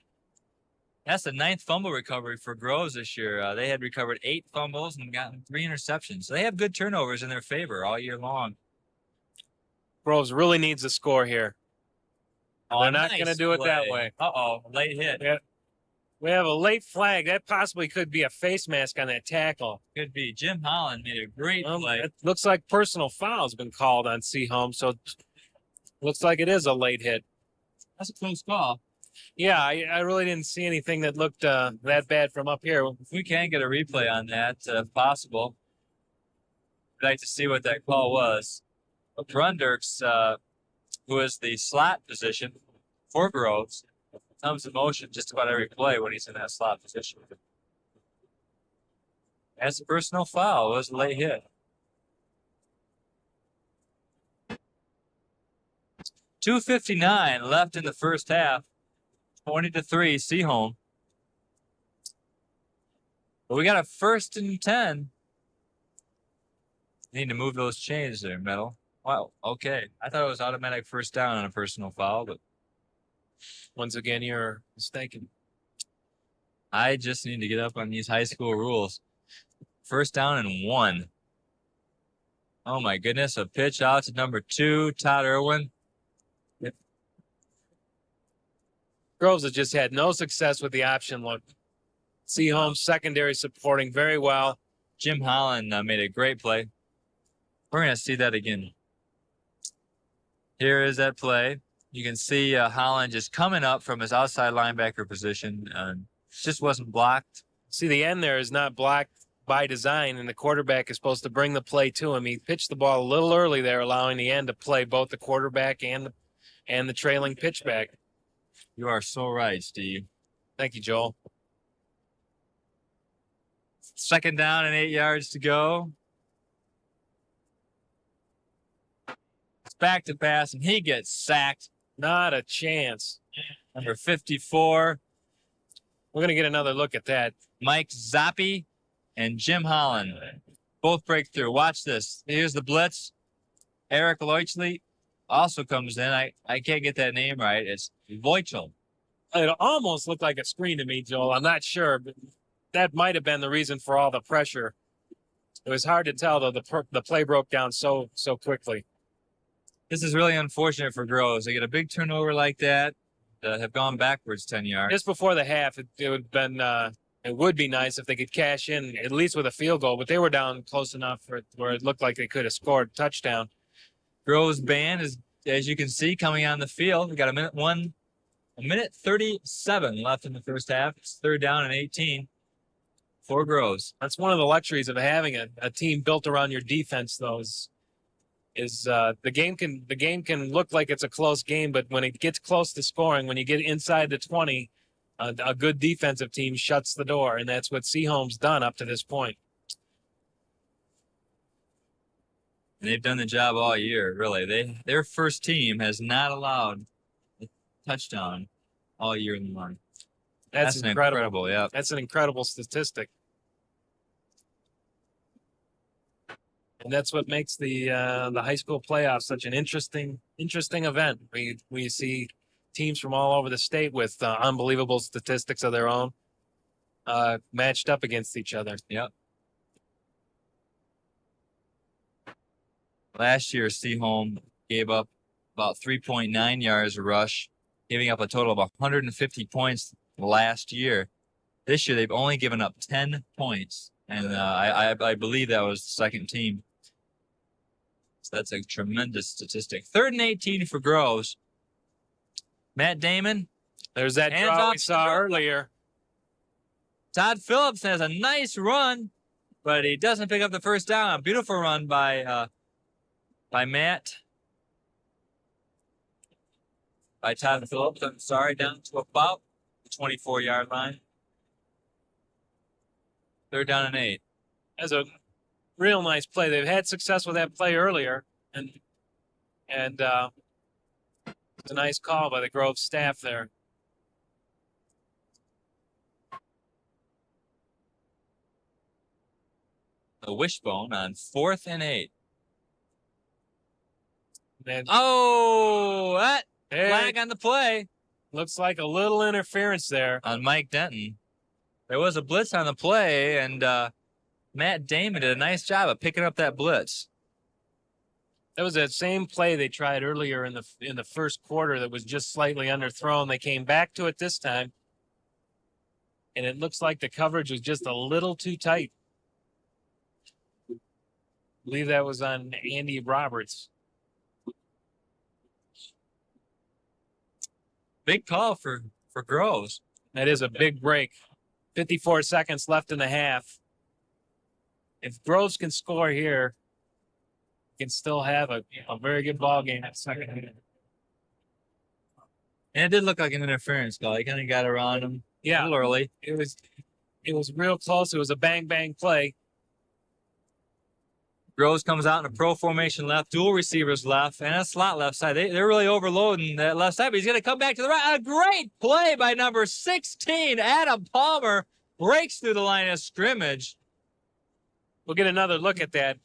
That's the 9th fumble recovery for Groves this year. They had recovered 8 fumbles and gotten 3 interceptions. So they have good turnovers in their favor all year long. Groves really needs a score here. Oh, they're not going to do it that way. Uh-oh, late hit. Yeah. We have a late flag. That possibly could be a face mask on that tackle. Could be. Jim Holland made a great play. It looks like personal foul's been called on Seaholm, so looks like it is a late hit. That's a close call. Yeah, I really didn't see anything that looked that bad from up here. If we can get a replay on that, if possible, I'd like to see what that call was. Brunderks, who is the slot position for Groves, comes in motion just about every play when he's in that slot position. That's a personal foul. It was a late hit. 2:59 left in the first half. 20-3, Seaholm. But we got a 1st and 10. Need to move those chains there, Metal. Wow, okay. I thought it was automatic first down on a personal foul, but Once again, you're mistaken. I just need to get up on these high school rules. 1st down and 1. Oh my goodness, a pitch out to number 2, Todd Irwin. Groves has just had no success with the option look. Seaholm's secondary supporting very well. Jim Holland made a great play. We're going to see that again. Here is that play. You can see Holland just coming up from his outside linebacker position. Just wasn't blocked. See, the end there is not blocked by design, and the quarterback is supposed to bring the play to him. He pitched the ball a little early there, allowing the end to play both the quarterback and the trailing pitchback. You are so right, Steve. Thank you, Joel. 2nd down and 8 yards to go. It's back to pass, and he gets sacked. Not a chance. Number 54, We're going to get another look at that. Mike Zappi and Jim Holland both break through. Watch this. Here's the blitz. Eric Leuchtley also comes in. I can't get that name right. It's Voichel. It almost looked like a screen to me, Joel. I'm not sure, but that might have been the reason for all the pressure. It was hard to tell, though. The play broke down so quickly. This is really unfortunate for Groves. They get a big turnover like that, have gone backwards 10 yards. Just before the half, it would be nice if they could cash in at least with a field goal, but they were down close enough where it looked like they could have scored a touchdown. Groves band is, as you can see, coming on the field. We got a minute 37 left in the first half. It's 3rd down and 18 for Groves. That's one of the luxuries of having a team built around your defense, though. The game can look like it's a close game, but when it gets close to scoring, when you get inside the 20, a good defensive team shuts the door, and that's what Seaholm's done up to this point. And they've done the job all year, really. Their first team has not allowed a touchdown all year long. That's incredible. Yeah. That's an incredible statistic. And that's what makes the high school playoffs such an interesting event. We see teams from all over the state with unbelievable statistics of their own matched up against each other. Yep. Last year, Seaholm gave up about 3.9 yards a rush, giving up a total of 150 points last year. This year, they've only given up 10 points, and I believe that was the second team. So that's a tremendous statistic. 3rd and 18 for Groves. Matt Damon. There's that Hands draw off we saw earlier. Todd Phillips has a nice run, but he doesn't pick up the first down. A beautiful run by Matt. By Todd Phillips, I'm sorry, down to about the 24-yard line. 3rd down and 8. That's a real nice play. They've had success with that play earlier, and it's a nice call by the Grove staff there. The wishbone on 4th and 8. And That flag on the play looks like a little interference there. on Mike Denton. There was a blitz on the play, and Matt Damon did a nice job of picking up that blitz. That was that same play they tried earlier in the first quarter that was just slightly underthrown. They came back to it this time, and it looks like the coverage was just a little too tight. I believe that was on Andy Roberts. Big call for Groves. That is a big break. 54 seconds left in the half. If Groves can score here, can still have a very good ball game at second. And it did look like an interference call. He kind of got around him a Yeah, little early. it was real close. It was a bang play. Groves comes out in a pro formation left, dual receivers left, and a slot left side. They're really overloading that left side, but he's going to come back to the right. A great play by number 16, Adam Palmer, breaks through the line of scrimmage. We'll get another look at that.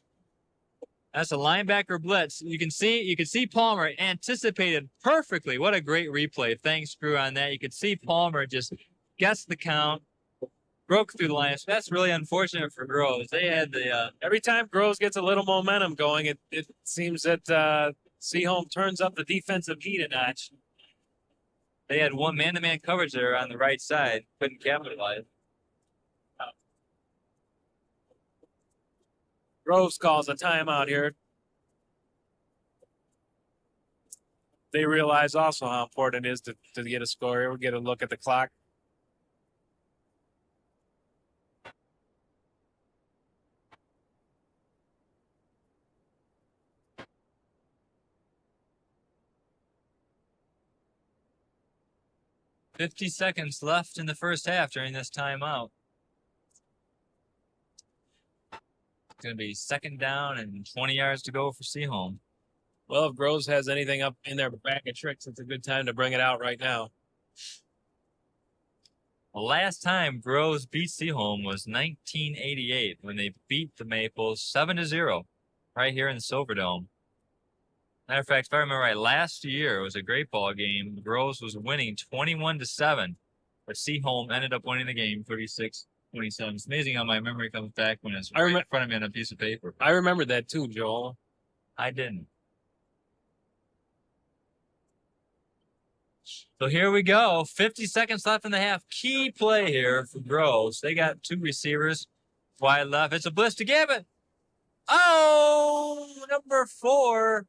That's a linebacker blitz. You can see Palmer anticipated perfectly. What a great replay. Thanks, Drew, on that. You could see Palmer just guessed the count, broke through the line. So that's really unfortunate for Groves. They had the Every time Groves gets a little momentum going, it seems that Seaholm turns up the defensive heat a notch. they had one man-to-man coverage there on the right side. Couldn't capitalize. Groves calls a timeout here. They realize also how important it is to get a score here. We'll get a look at the clock. $50 seconds left in the first half during this timeout. It's going to be second down and 20 yards to go for Seaholm. Well, if Groves has anything up in their bag of tricks, it's a good time to bring it out right now. The last time Groves beat Seaholm was 1988 when they beat the Maples 7-0 right here in the Silverdome. Matter of fact, if I remember right, last year it was a great ball game. Groves was winning 21-7, but Seaholm ended up winning the game 36-27. It's amazing how my memory comes back when it's right in front of me on a piece of paper. I remember that too, Joel. I didn't. So here we go. 50 seconds left in the half. Key play here for Groves. They got two receivers wide left. It's a blitz to give it. Oh, number 4.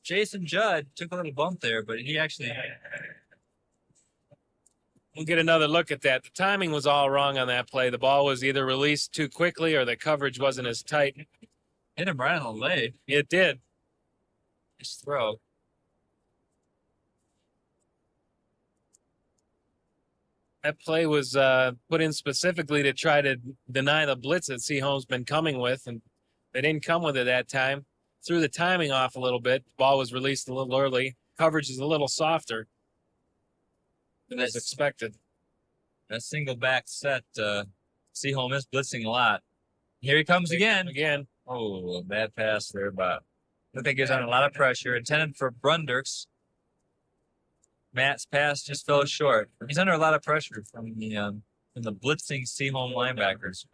Jason Judd took a little bump there, but he actually. We'll get another look at that. The timing was all wrong on that play. The ball was either released too quickly or the coverage wasn't as tight. Hit him right on the leg. It did. His throw. That play was put in specifically to try to deny the blitz that Seaholm's been coming with, and they didn't come with it that time. Threw the timing off a little bit. The ball was released a little early. Coverage is a little softer than was expected. That single back set, Seaholm is blitzing a lot. Here he comes again. Oh, bad pass there, but I think he's under a lot of pressure. Intended for Brunders. Matt's pass just fell short. He's under a lot of pressure from the blitzing Seaholm linebackers.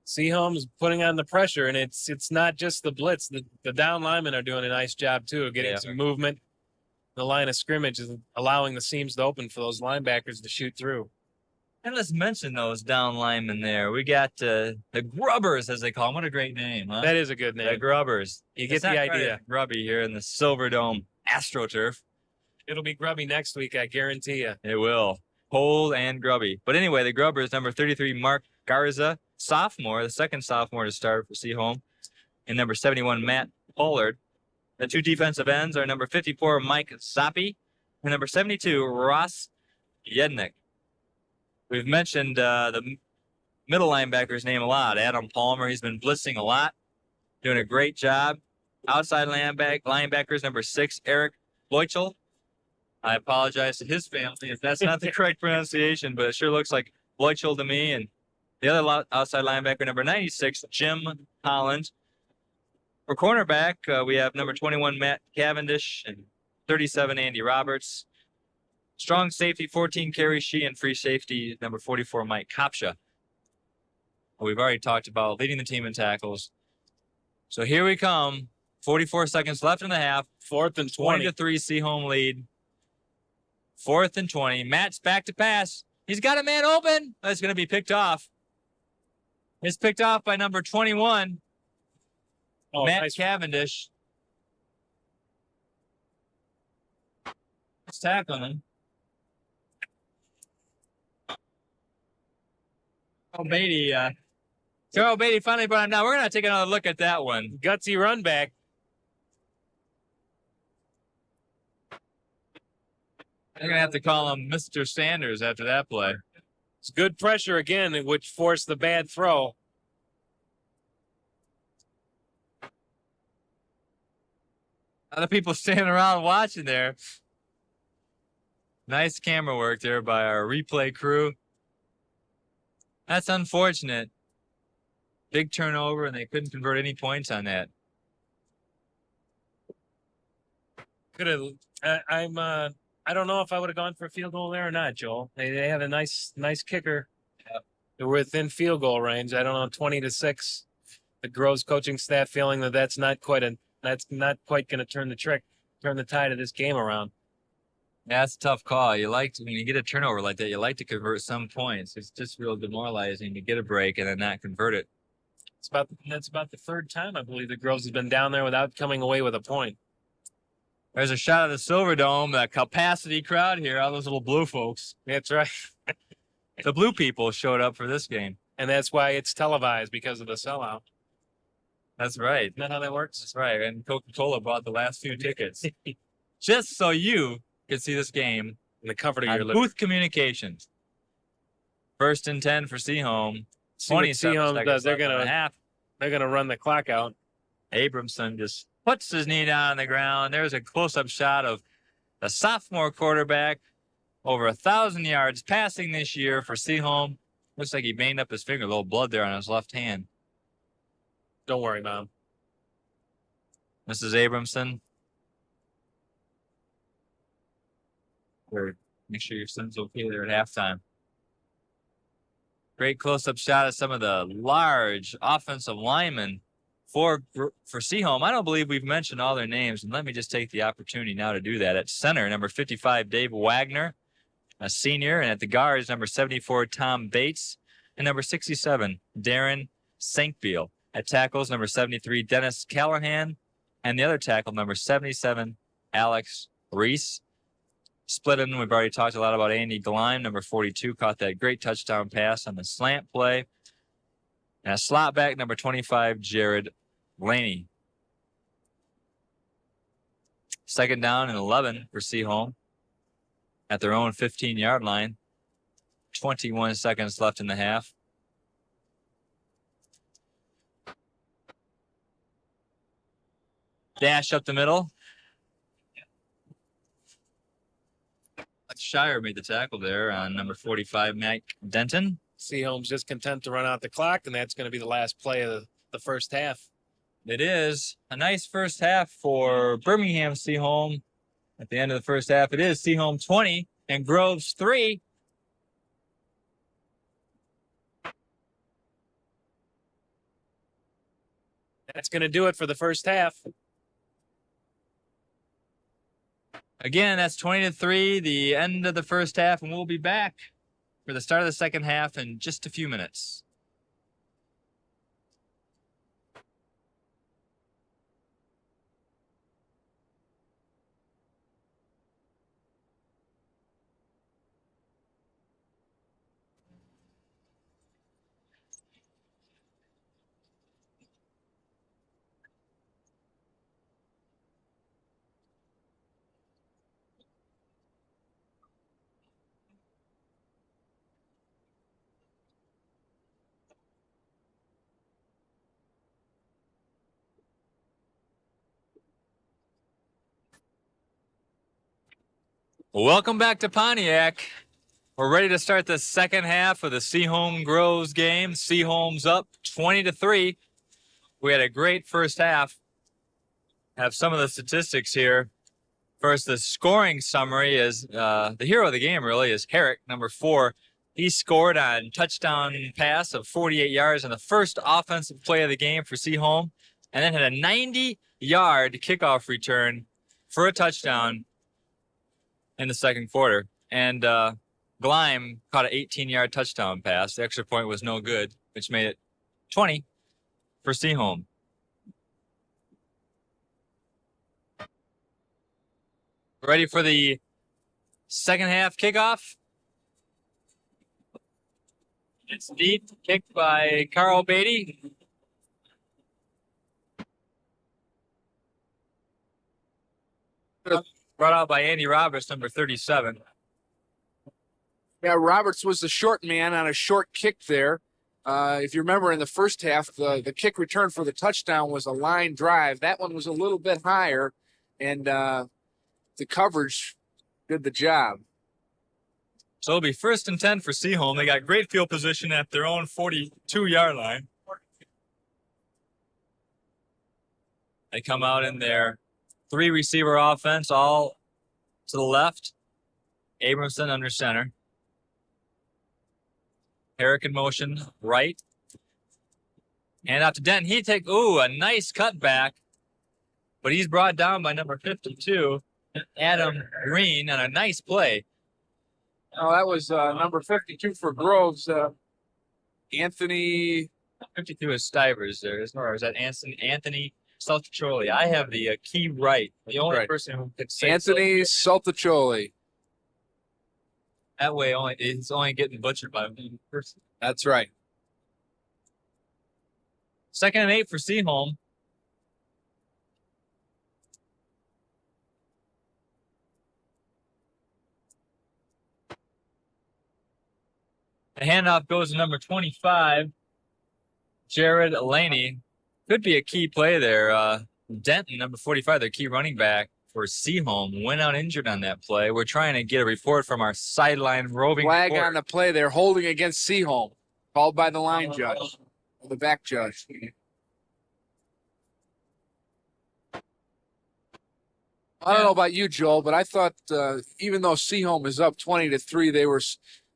Seaholm's putting on the pressure, and it's not just the blitz. The down linemen are doing a nice job too of getting some movement. The line of scrimmage is allowing the seams to open for those linebackers to shoot through. And let's mention those down linemen there. We got the Grubbers, as they call them. What a great name, huh? That is a good name. The Grubbers. You get the idea. Grubby here in the Silverdome AstroTurf. It'll be grubby next week, I guarantee you. It will. Cold and grubby. But anyway, the Grubbers, number 33, Mark Garza, sophomore, the second sophomore to start for Seaholm, and number 71, Matt Pollard. The two defensive ends are number 54, Mike Zappi, and number 72, Ross Yednick. We've mentioned the middle linebacker's name a lot, Adam Palmer. He's been blitzing a lot, doing a great job. Outside linebackers, number 6, Eric Boychel. I apologize to his family if that's not the correct pronunciation, but it sure looks like Boychel to me. And the other outside linebacker, number 96, Jim Holland. For cornerback, we have number 21, Matt Cavendish, and 37, Andy Roberts. Strong safety, 14, Kerry Shee, and free safety, number 44, Mike Kopsha. We've already talked about leading the team in tackles. So here we come. 44 seconds left in the half. 4th and 20. 20-3 Seaholm lead. 4th and 20. Matt's back to pass. He's got a man open. That's going to be picked off. It's picked off by number 21, Matt Cavendish. Let's tackle him. Terrell Beatty finally brought him down. We're going to take another look at that one. Gutsy run back. They're gonna have to call him Mr. Sanders after that play. It's good pressure again, which forced the bad throw. A lot of people standing around watching there. Nice camera work there by our replay crew. That's unfortunate. Big turnover, and they couldn't convert any points on that. Could have. I don't know if I would have gone for a field goal there or not, Joel. They have a nice kicker. They're within field goal range. I don't know, 20-6. The Groves coaching staff feeling that that's not quite going to turn the tide of this game around. Yeah, that's a tough call. You like to, when you get a turnover like that, you like to convert some points. It's just real demoralizing to get a break and then not convert it. That's about the third time I believe the Groves has been down there without coming away with a point. There's a shot of the Silverdome, the capacity crowd here, all those little blue folks. That's right. The blue people showed up for this game. And that's why it's televised, because of the sellout. That's right. Isn't that how that works? That's right. And Coca-Cola bought the last few tickets just so you could see this game In the comfort of on your living room. Booth Communications. 1st and 10 for Seaholm. See what 27 Seaholm seconds does. They're left in the half. gonna run the clock out. Abramson just puts his knee down on the ground. There's a close-up shot of the sophomore quarterback, over 1,000 yards passing this year for Seaholm. Looks like he banged up his finger, a little blood there on his left hand. Don't worry, Mom. Mrs. Abramson. Make sure your son's okay there at halftime. Great close-up shot of some of the large offensive linemen for Seaholm. I don't believe we've mentioned all their names, and let me just take the opportunity now to do that. At center, number 55, Dave Wagner, a senior, and at the guards, number 74, Tom Bates, and number 67, Darren Sankbeal. At tackles, number 73, Dennis Callahan, and the other tackle, number 77, Alex Reese. Splitting, we've already talked a lot about Andy Gleim, number 42, caught that great touchdown pass on the slant play. And a slot back, number 25, Jared Laney. 2nd down and 11 for Seaholm at their own 15-yard line. 21 seconds left in the half. Dash up the middle. Shire made the tackle there on number 45, Mike Denton. Seaholm's just content to run out the clock, and that's going to be the last play of the first half. It is a nice first half for Birmingham Seaholm. At the end of the first half, it is Seaholm 20 and Groves 3. That's going to do it for the first half. Again, that's 20-3, the end of the first half, and we'll be back for the start of the second half in just a few minutes. Welcome back to Pontiac. We're ready to start the second half of the Seaholm Groves game. Seaholm's up 20-3. We had a great first half. Have some of the statistics here. First, the scoring summary is the hero of the game really is Herrick, number 4. He scored on touchdown pass of 48 yards in the first offensive play of the game for Seaholm, and then had a 90-yard kickoff return for a touchdown in the second quarter. And Gleim caught an 18-yard touchdown pass. The extra point was no good, which made it 20 for Seaholm. Ready for the second half kickoff? It's deep, kicked by Carl Beatty. brought out by Andy Roberts, number 37. Yeah, Roberts was the short man on a short kick there. If you remember in the first half, the kick return for the touchdown was a line drive. That one was a little bit higher, and the coverage did the job. So it'll be 1st and 10 for Seaholm. They got great field position at their own 42-yard line. They come out in their 3-receiver offense, all to the left. Abramson under center. Herrick in motion, right. Hand out to Denton. He take, a nice cutback. But he's brought down by number 52, Adam Green, on a nice play. Oh, that was number 52 for Groves. Anthony. 52 is Stivers there, isn't it? Or is that Anthony Saltacholi? I have the key right. The only person who could say Anthony Saltacholi. That way, it's only getting butchered by one person. That's right. 2nd and 8 for Seaholm. The handoff goes to number 25, Jared Laney. Could be a key play there. Denton, number 45, their key running back for Seaholm, went out injured on that play. We're trying to get a report from our sideline roving Flag report. on the play there, holding against Seaholm, called by the line judge, or the back judge. I don't know about you, Joel, but I thought even though Seaholm is up 20-3, they were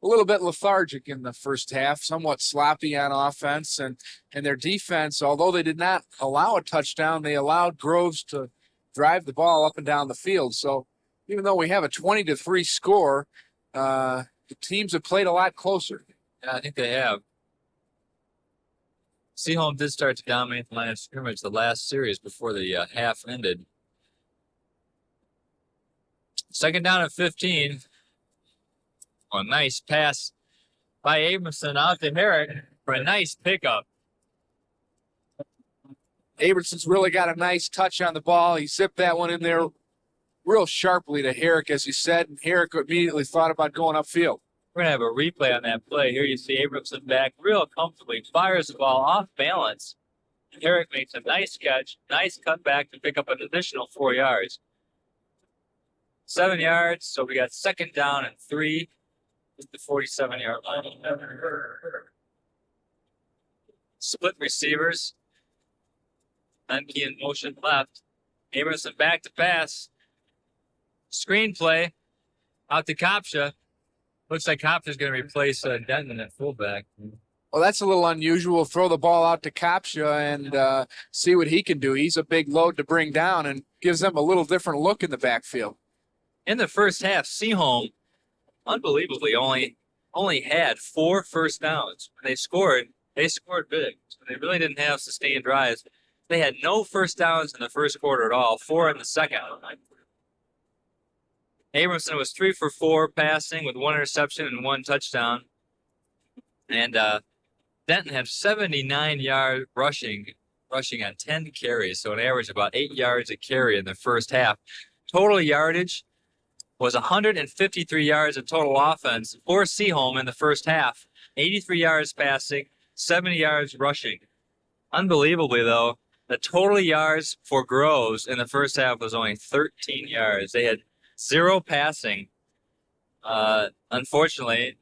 a little bit lethargic in the first half, somewhat sloppy on offense, and their defense, although they did not allow a touchdown, they allowed Groves to drive the ball up and down the field. So even though we have a 20-3 score, the teams have played a lot closer. Yeah, I think they have. Seaholm did start to dominate the line of scrimmage the last series before the half ended. 2nd down at 15. A nice pass by Abramson out to Herrick for a nice pickup. Abramson's really got a nice touch on the ball. He zipped that one in there real sharply to Herrick, as you said, and Herrick immediately thought about going upfield. We're going to have a replay on that play. Here you see Abramson back real comfortably, fires the ball off balance. Herrick makes a nice catch, nice cutback to pick up an additional 4 yards. 7 yards, so we got 2nd down and 3 with the 47-yard line. Split receivers. Menke in motion left. Abramson back to pass. Screen play out to Kopsha. Looks like Kopsha's going to replace Denton at fullback. Well, that's a little unusual. Throw the ball out to Kopsha and see what he can do. He's a big load to bring down and gives them a little different look in the backfield. In the first half, Seaholm, unbelievably, only had 4 first downs. When they scored big. So they really didn't have sustained drives. They had no first downs in the first quarter at all, 4 in the second. Abramson was 3 for 4 passing with 1 interception and 1 touchdown. And Denton had 79 yards rushing on 10 carries, so an average of about 8 yards a carry in the first half. Total yardage was 153 yards of total offense for Seaholm in the first half. 83 yards passing, 70 yards rushing. Unbelievably, though, the total yards for Groves in the first half was only 13 yards. They had 0 passing. Unfortunately,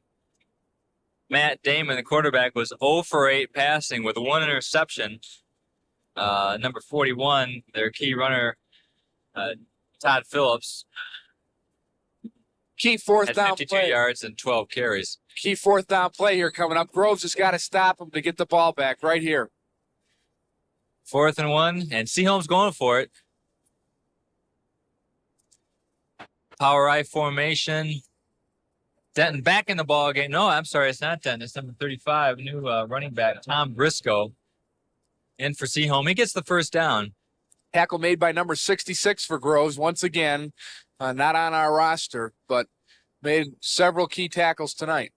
Matt Damon, the quarterback, was 0 for 8 passing with 1 interception. Number 41, their key runner, Todd Phillips, Key fourth had down 52 play. yards and 12 carries. Key 4th down play here coming up. Groves has got to stop him to get the ball back right here. 4th and 1, and Seaholm's going for it. Power I formation. Denton back in the ball game. No, I'm sorry, it's not Denton. It's number 35, new running back, Tom Briscoe, in for Seaholm. He gets the first down. Tackle made by number 66 for Groves. Once again, not on our roster, but made several key tackles tonight.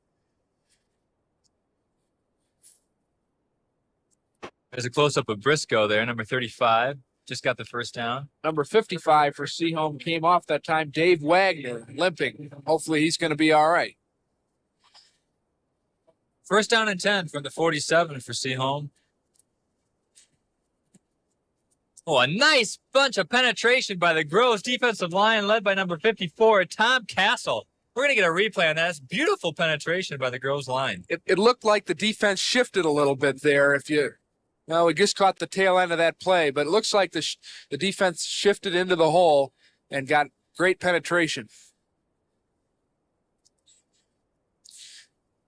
There's a close-up of Briscoe there, number 35. just got the first down. Number 55 for Seaholm came off that time. Dave Wagner limping. Hopefully he's going to be all right. First down and 10 from the 47 for Seaholm. Oh, a nice bunch of penetration by the Groves defensive line led by number 54, Tom Castle. We're going to get a replay on that. It's beautiful penetration by the Groves line. It looked like the defense shifted a little bit there. We just caught the tail end of that play, but it looks like the defense shifted into the hole and got great penetration.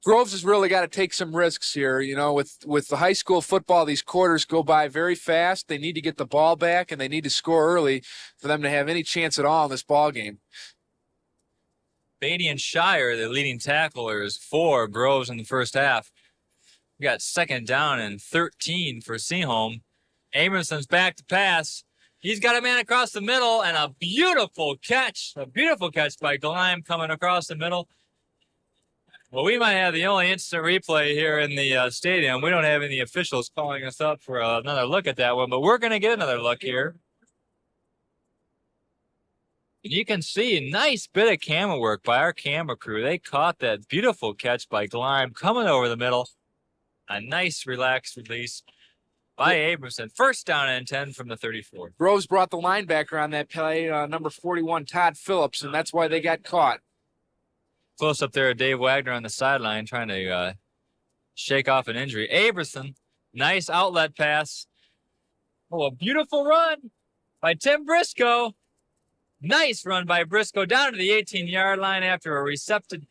Groves has really got to take some risks here. You know, with the high school football, these quarters go by very fast. They need to get the ball back, and they need to score early for them to have any chance at all in this ball game. Beatty and Shire, the leading tacklers for Groves in the first half. We got second down and 13 for Seaholm. Amerson's back to pass. He's got a man across the middle, and a beautiful catch by Gleim coming across the middle. Well, we might have the only instant replay here in the stadium. We don't have any officials calling us up for another look at that one, but we're going to get another look here. And you can see a nice bit of camera work by our camera crew. They caught that beautiful catch by Gleim coming over the middle. A nice relaxed release by Abrahamson. First down and 10 from the 34. Groves brought the linebacker on that play, number 41, Todd Phillips, and that's why they got caught. Close up there, Dave Wagner on the sideline trying to shake off an injury. Aberson, nice outlet pass. Oh, a beautiful run by Tim Briscoe. Nice run by Briscoe down to the 18-yard line after a reception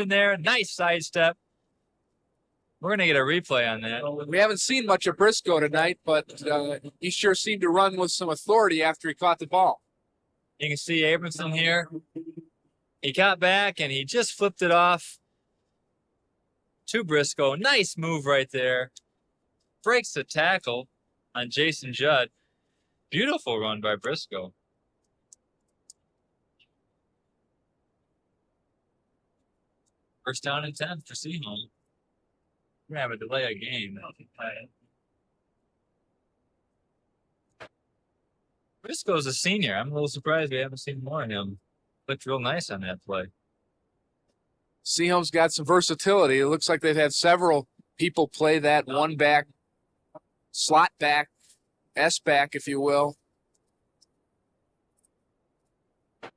there. Nice sidestep. We're going to get a replay on that. We haven't seen much of Briscoe tonight, but he sure seemed to run with some authority after he caught the ball. You can see Abramson here. He got back, and he just flipped it off to Briscoe. Nice move right there. Breaks the tackle on Jason Judd. Beautiful run by Briscoe. First down and 10 for Seaholm. We're going to have a delay of game. Briscoe's a senior. I'm a little surprised we haven't seen more of him. Looked real nice on that play. Seaholm's got some versatility. It looks like they've had several people play that one back, slot back, S back, if you will. A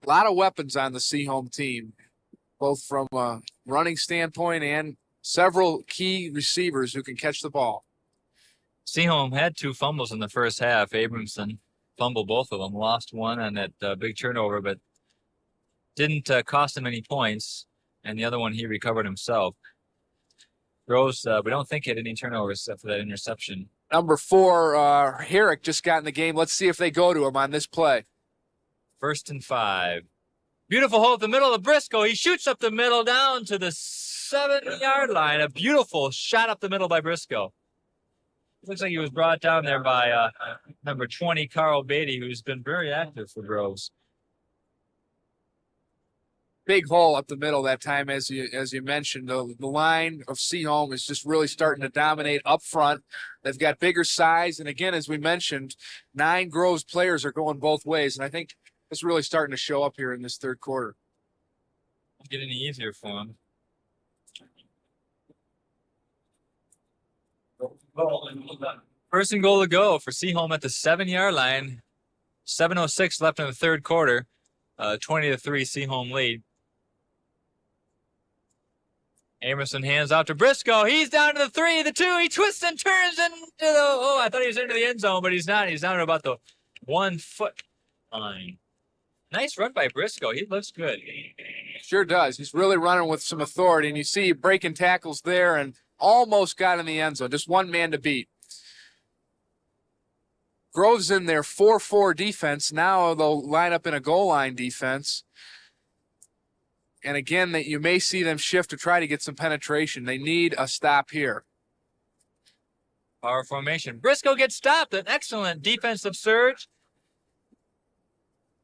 lot of weapons on the Seaholm team, both from a running standpoint and several key receivers who can catch the ball. Seaholm had 2 fumbles in the first half. Abramson fumbled both of them, lost one on that big turnover, but didn't cost him any points, and the other one he recovered himself. Groves, we don't think had any turnovers except for that interception. Number 4, Herrick just got in the game. Let's see if they go to him on this play. 1st and 5. Beautiful hole at the middle of Briscoe. He shoots up the middle down to the 7-yard line. A beautiful shot up the middle by Briscoe. Looks like he was brought down there by number 20, Carl Beatty, who's been very active for Groves. Big hole up the middle that time, as you mentioned. The line of Seaholm is just really starting to dominate up front. They've got bigger size, and again, as we mentioned, 9 Groves players are going both ways, and I think it's really starting to show up here in this third quarter. Won't get any easier for him. First and goal to go for Seaholm at the 7-yard line. 7:06 left in the third quarter. 20-3 Seaholm lead. Amerson hands off to Briscoe. He's down to the 3, the 2. He twists and turns into the. Oh, I thought he was into the end zone, but he's not. He's down to about the 1 foot line. Nice run by Briscoe. He looks good. Sure does. He's really running with some authority, and you see breaking tackles there and almost got in the end zone. Just one man to beat. Groves in their 4-4 defense. Now they'll line up in a goal line defense. And again, that you may see them shift to try to get some penetration. They need a stop here. Power formation. Briscoe gets stopped. An excellent defensive surge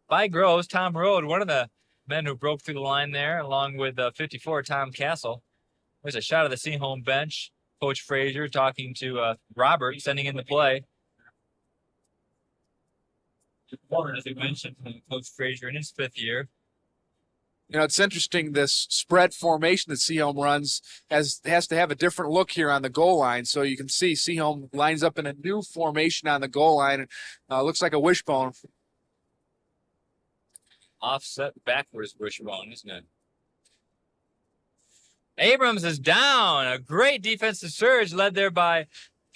by Groves. Tom Rode, one of the men who broke through the line there, along with 54, Tom Castle. There's a shot of the Seaholm bench. Coach Frazier talking to Robert, sending in the play. As we mentioned, Coach Frazier in his 5th year. You know, it's interesting, this spread formation that Seaholm runs has to have a different look here on the goal line. So you can see Seaholm lines up in a new formation on the goal line. Looks like a wishbone. Offset backwards wishbone, isn't it? Abrams is down. A great defensive surge led there by,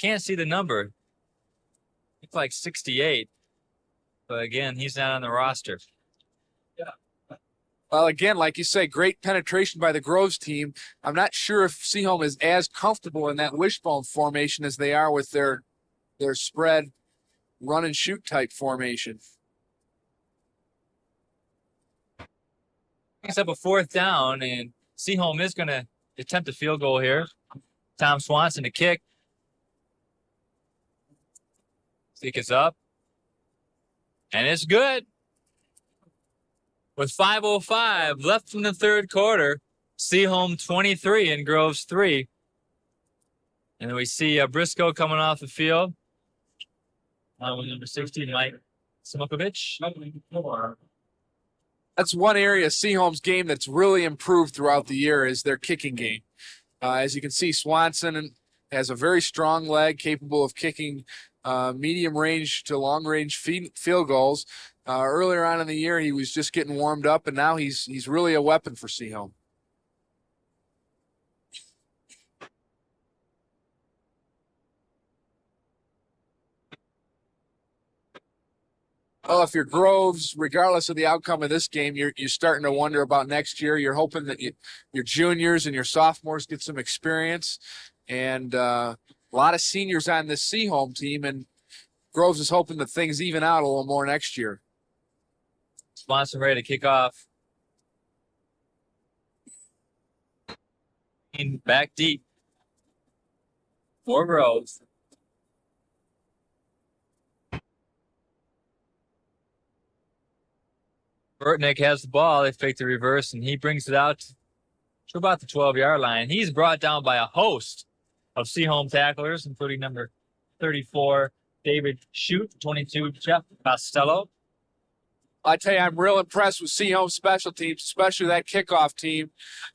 can't see the number. It's like 68. But again, he's not on the roster. Well, again, like you say, great penetration by the Groves team. I'm not sure if Seaholm is as comfortable in that wishbone formation as they are with their spread run and shoot type formation. It's up a 4th down, and Seaholm is going to attempt a field goal here. Tom Swanson to kick. Stick is up. And it's good. With 5:05 left in the 3rd quarter, Seaholm 23 and Groves 3. And then we see Briscoe coming off the field. With number 16, Mike Smokovich. That's one area of Seaholm's game that's really improved throughout the year is their kicking game. As you can see, Swanson has a very strong leg capable of kicking medium range to long range field goals. Earlier on in the year, he was just getting warmed up, and now he's really a weapon for Seaholm. Well, if you're Groves, regardless of the outcome of this game, you're starting to wonder about next year. You're hoping that your juniors and your sophomores get some experience, and a lot of seniors on this Seaholm team, and Groves is hoping that things even out a little more next year. Swanson ready to kick off. Back deep for Groves. Burtnick has the ball. They fake the reverse, and he brings it out to about the 12-yard line. He's brought down by a host of Seaholm tacklers, including number 34, David Shute, 22, Jeff Costello. I tell you, I'm real impressed with Seaholm's special teams, especially that kickoff team.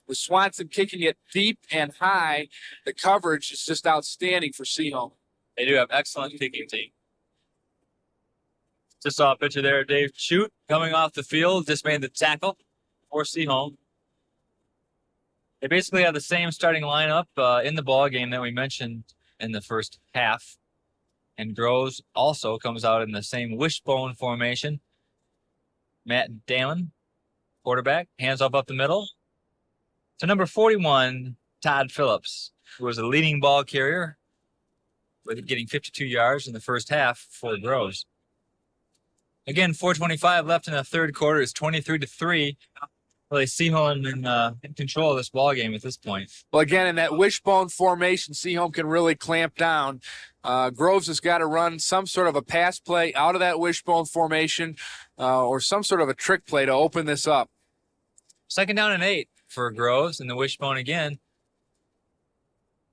With Swanson kicking it deep and high, the coverage is just outstanding for Seaholm. They do have excellent kicking team. Just saw a picture there of Dave Shute coming off the field, just made the tackle for Seaholm. They basically have the same starting lineup in the ball game that we mentioned in the first half. And Groves also comes out in the same wishbone formation. Matt Damon, quarterback, hands off up the middle to number 41, Todd Phillips, who was a leading ball carrier, with getting 52 yards in the first half for Groves. Again, 4:25 left in the 3rd quarter. It's 23-3. Really, Seaholm in control of this ball game at this point. Well, again, in that wishbone formation, Seaholm can really clamp down. Groves has got to run some sort of a pass play out of that wishbone formation or some sort of a trick play to open this up. 2nd down and 8 for Groves in the wishbone again.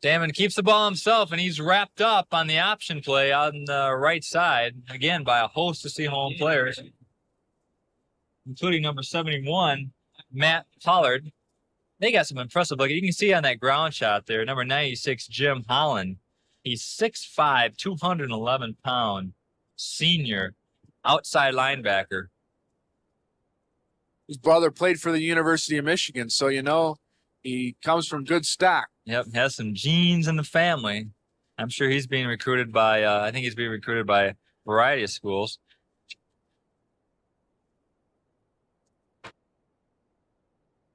Damon keeps the ball himself, and he's wrapped up on the option play on the right side, again, by a host of Seaholm players, including number 71, Matt Pollard. They got some impressive look. You can see on that ground shot there, number 96, Jim Holland. He's 6'5", 211-pound senior outside linebacker. His brother played for the University of Michigan, so you know he comes from good stock. Yep, has some genes in the family. I'm sure he's being recruited by, I think he's being recruited by a variety of schools.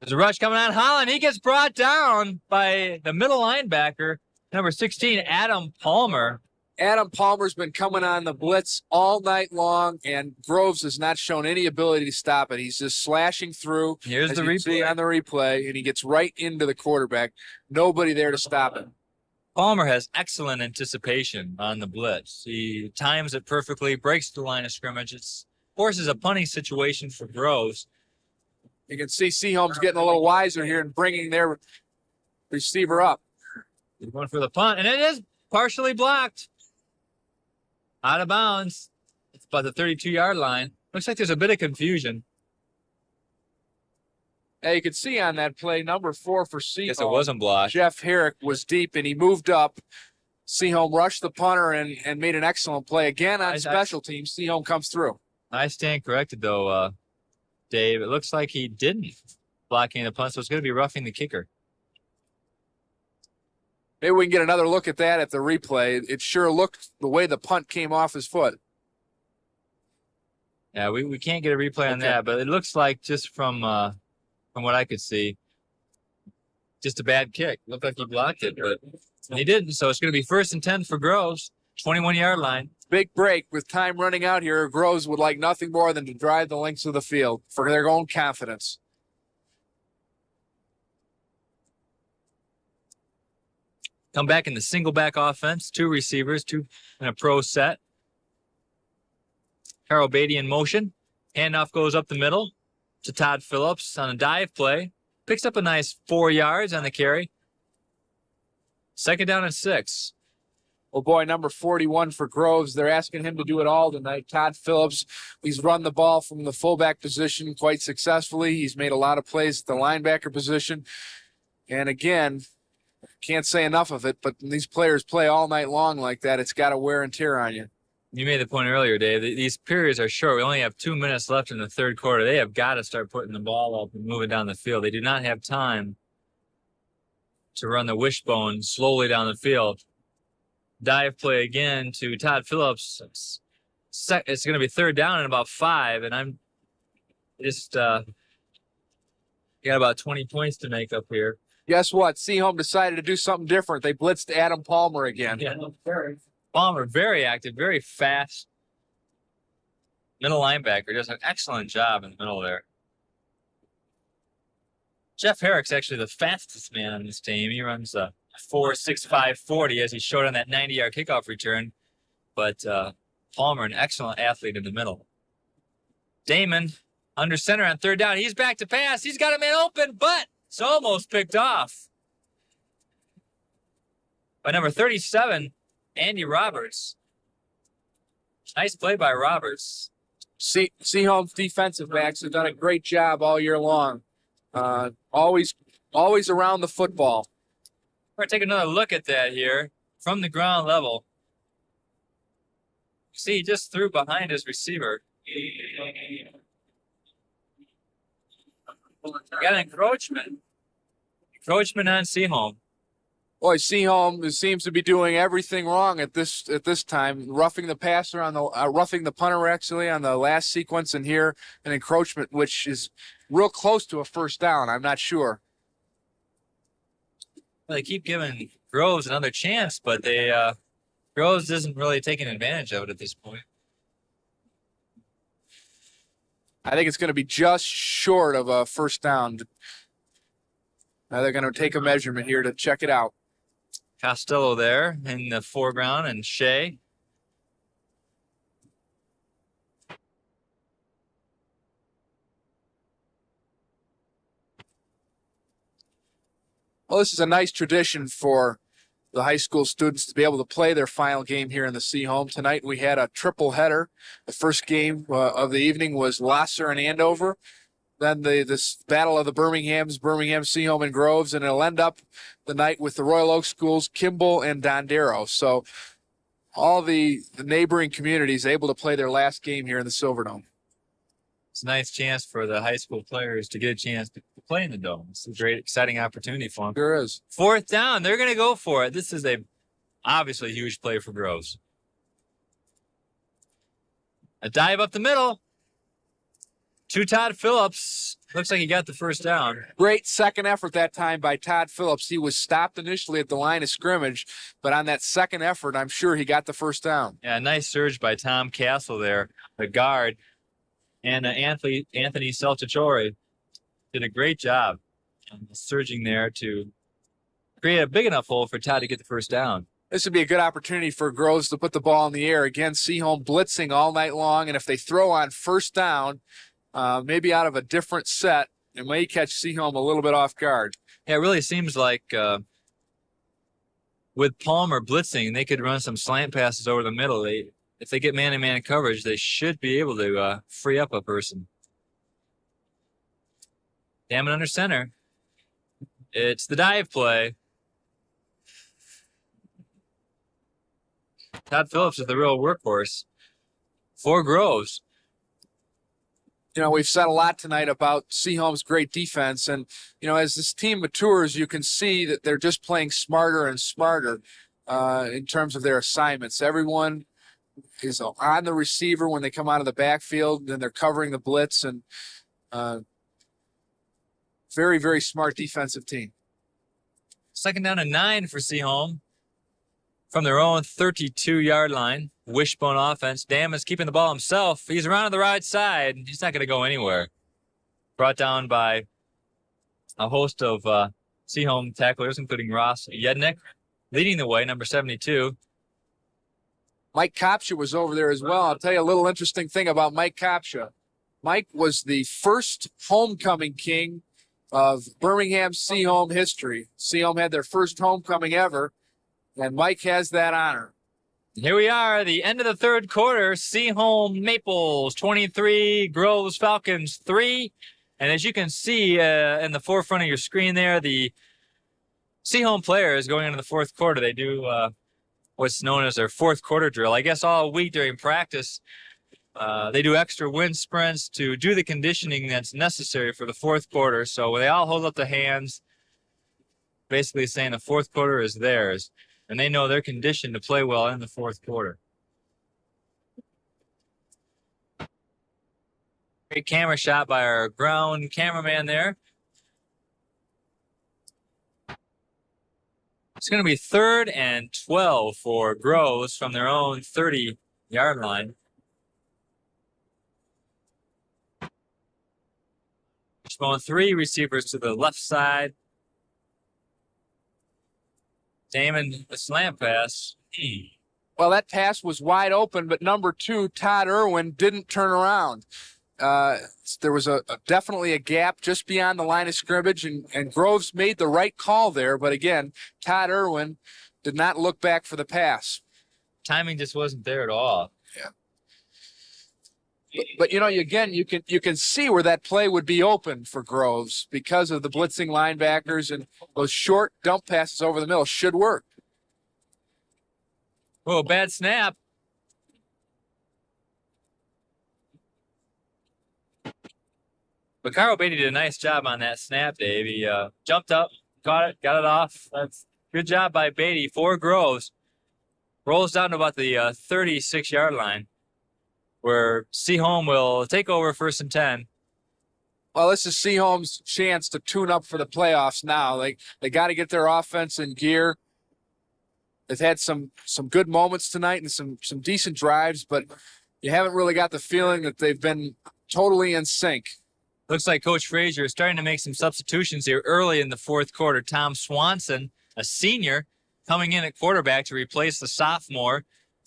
There's a rush coming on Holland. He gets brought down by the middle linebacker, number 16, Adam Palmer. Adam Palmer's been coming on the blitz all night long, and Groves has not shown any ability to stop it. He's just slashing through. Here's the replay. See on the replay, and he gets right into the quarterback. Nobody there to stop him. Palmer has excellent anticipation on the blitz. He times it perfectly, breaks the line of scrimmage. It forces a punting situation for Groves. You can see Seaholm's getting a little wiser here and bringing their receiver up. He's going for the punt, and it is partially blocked. Out of bounds. It's about the 32-yard line. Looks like there's a bit of confusion. Yeah, you can see on that play, number 4 for Seaholm. Guess it wasn't blocked. Jeff Herrick was deep, and he moved up. Seaholm rushed the punter and made an excellent play. Again, on special teams, Seaholm comes through. I stand corrected, though, Dave. It looks like he didn't block any of the punt, so it's going to be roughing the kicker. Maybe we can get another look at that at the replay. It sure looked the way the punt came off his foot. Yeah, we can't get a replay on that, but it looks like just from what I could see, just a bad kick. Looked like he blocked it, but he didn't. So it's going to be 1st and 10 for Groves, 21-yard line. Big break with time running out here. Groves would like nothing more than to drive the lengths of the field for their own confidence. Come back in the single back offense, 2 receivers, 2 in a pro set. Harold Beatty in motion. Handoff goes up the middle to Todd Phillips on a dive play. Picks up a nice 4 yards on the carry. 2nd down and 6. Oh boy, number 41 for Groves. They're asking him to do it all tonight. Todd Phillips, he's run the ball from the fullback position quite successfully. He's made a lot of plays at the linebacker position. And again, can't say enough of it, but when these players play all night long like that, it's got to wear and tear on you. You made the point earlier, Dave. These periods are short. We only have 2 minutes left in the 3rd quarter. They have got to start putting the ball up and moving down the field. They do not have time to run the wishbone slowly down the field. Dive play again to Todd Phillips. It's going to be 3rd down and about 5, and I'm just got about 20 points to make up here. Guess what? Seaholm decided to do something different. They blitzed Adam Palmer again. Yeah. Palmer, very active, very fast. Middle linebacker does an excellent job in the middle there. Jeff Herrick's actually the fastest man on this team. He runs a 4.65 40 as he showed on that 90-yard kickoff return. But Palmer, an excellent athlete in the middle. Damon under center on 3rd down. He's back to pass. He's got a man open, but it's almost picked off by number 37, Andy Roberts. Nice play by Roberts. Seaholm's defensive backs have done a great job all year long. Always around the football. We're going to take another look at that here from the ground level. See, he just threw behind his receiver. Got an encroachment. Encroachment on Seaholm. Boy, Seaholm seems to be doing everything wrong at this time. Roughing the passer on the roughing the punter actually on the last sequence, and here an encroachment which is real close to a 1st down. I'm not sure. Well, they keep giving Groves another chance, but Groves isn't really taking advantage of it at this point. I think it's going to be just short of a 1st down. Now they're going to take a measurement here to check it out. Costello there in the foreground, and Shea. Well, this is a nice tradition for the high school students to be able to play their final game here in the Seaholm. Tonight we had a triple header. The first game of the evening was Lasser and Andover. Then this battle of the Birminghams, Birmingham, Seaholm, and Groves, and it'll end up the night with the Royal Oak schools, Kimball and Dondero. So all the neighboring communities able to play their last game here in the Silverdome. It's a nice chance for the high school players to get a chance to play in the Dome. It's a great, exciting opportunity for them. Sure is. 4th down. They're going to go for it. This is obviously a huge play for Groves. A dive up the middle to Todd Phillips. Looks like he got the 1st down. Great second effort that time by Todd Phillips. He was stopped initially at the line of scrimmage, but on that second effort, I'm sure he got the 1st down. Yeah, nice surge by Tom Castle there, the guard. And Anthony Saltatore did a great job surging there to create a big enough hole for Todd to get the 1st down. This would be a good opportunity for Groves to put the ball in the air. Again, Seaholm blitzing all night long, and if they throw on 1st down, maybe out of a different set, it may catch Seaholm a little bit off guard. Yeah, it really seems like with Palmer blitzing, they could run some slant passes over the middle. If they get man-to-man coverage, they should be able to free up a person. Damon under center. It's the dive play. Todd Phillips is the real workhorse for Groves. You know, we've said a lot tonight about Seaholm's great defense. And, you know, as this team matures, you can see that they're just playing smarter and smarter in terms of their assignments. Everyone is on the receiver when they come out of the backfield, and they're covering the blitz. And very, very smart defensive team. 2nd down and 9 for Seaholm from their own 32-yard line. Wishbone offense. Damon's keeping the ball himself. He's around to the right side. He's not going to go anywhere. Brought down by a host of Seaholm tacklers, including Ross Yednick, leading the way, number 72. Mike Kopcha was over there as well. I'll tell you a little interesting thing about Mike Kopcha. Mike was the first homecoming king of Birmingham Seaholm history. Seaholm had their first homecoming ever, and Mike has that honor. Here we are, the end of the 3rd quarter. Seaholm Maples 23, Groves Falcons 3. And as you can see in the forefront of your screen there, the Seaholm players going into the 4th quarter, they do what's known as their 4th quarter drill. I guess all week during practice, they do extra wind sprints to do the conditioning that's necessary for the 4th quarter. So they all hold up the hands, basically saying the 4th quarter is theirs. And they know they're conditioned to play well in the 4th quarter. Great camera shot by our ground cameraman there. It's going to be 3rd and 12 for Groves from their own 30-yard line. Showing 3 receivers to the left side. Damon, the slant pass. Well, that pass was wide open, but number 2, Todd Irwin, didn't turn around. There was definitely a gap just beyond the line of scrimmage, and Groves made the right call there. But again, Todd Irwin did not look back for the pass. Timing just wasn't there at all. Yeah. But you know, again, you can see where that play would be open for Groves because of the blitzing linebackers, and those short dump passes over the middle should work. Oh, bad snap. But Carl Beatty did a nice job on that snap, Dave. He jumped up, caught it, got it off. That's good job by Beatty for Groves. Rolls down to about the 36-yard line, where Seaholm will take over 1st and 10. Well, this is Seaholm's chance to tune up for the playoffs now. They got to get their offense in gear. They've had some good moments tonight and some decent drives, but you haven't really got the feeling that they've been totally in sync. Looks like Coach Frazier is starting to make some substitutions here early in the 4th quarter. Tom Swanson, a senior, coming in at quarterback to replace the sophomore,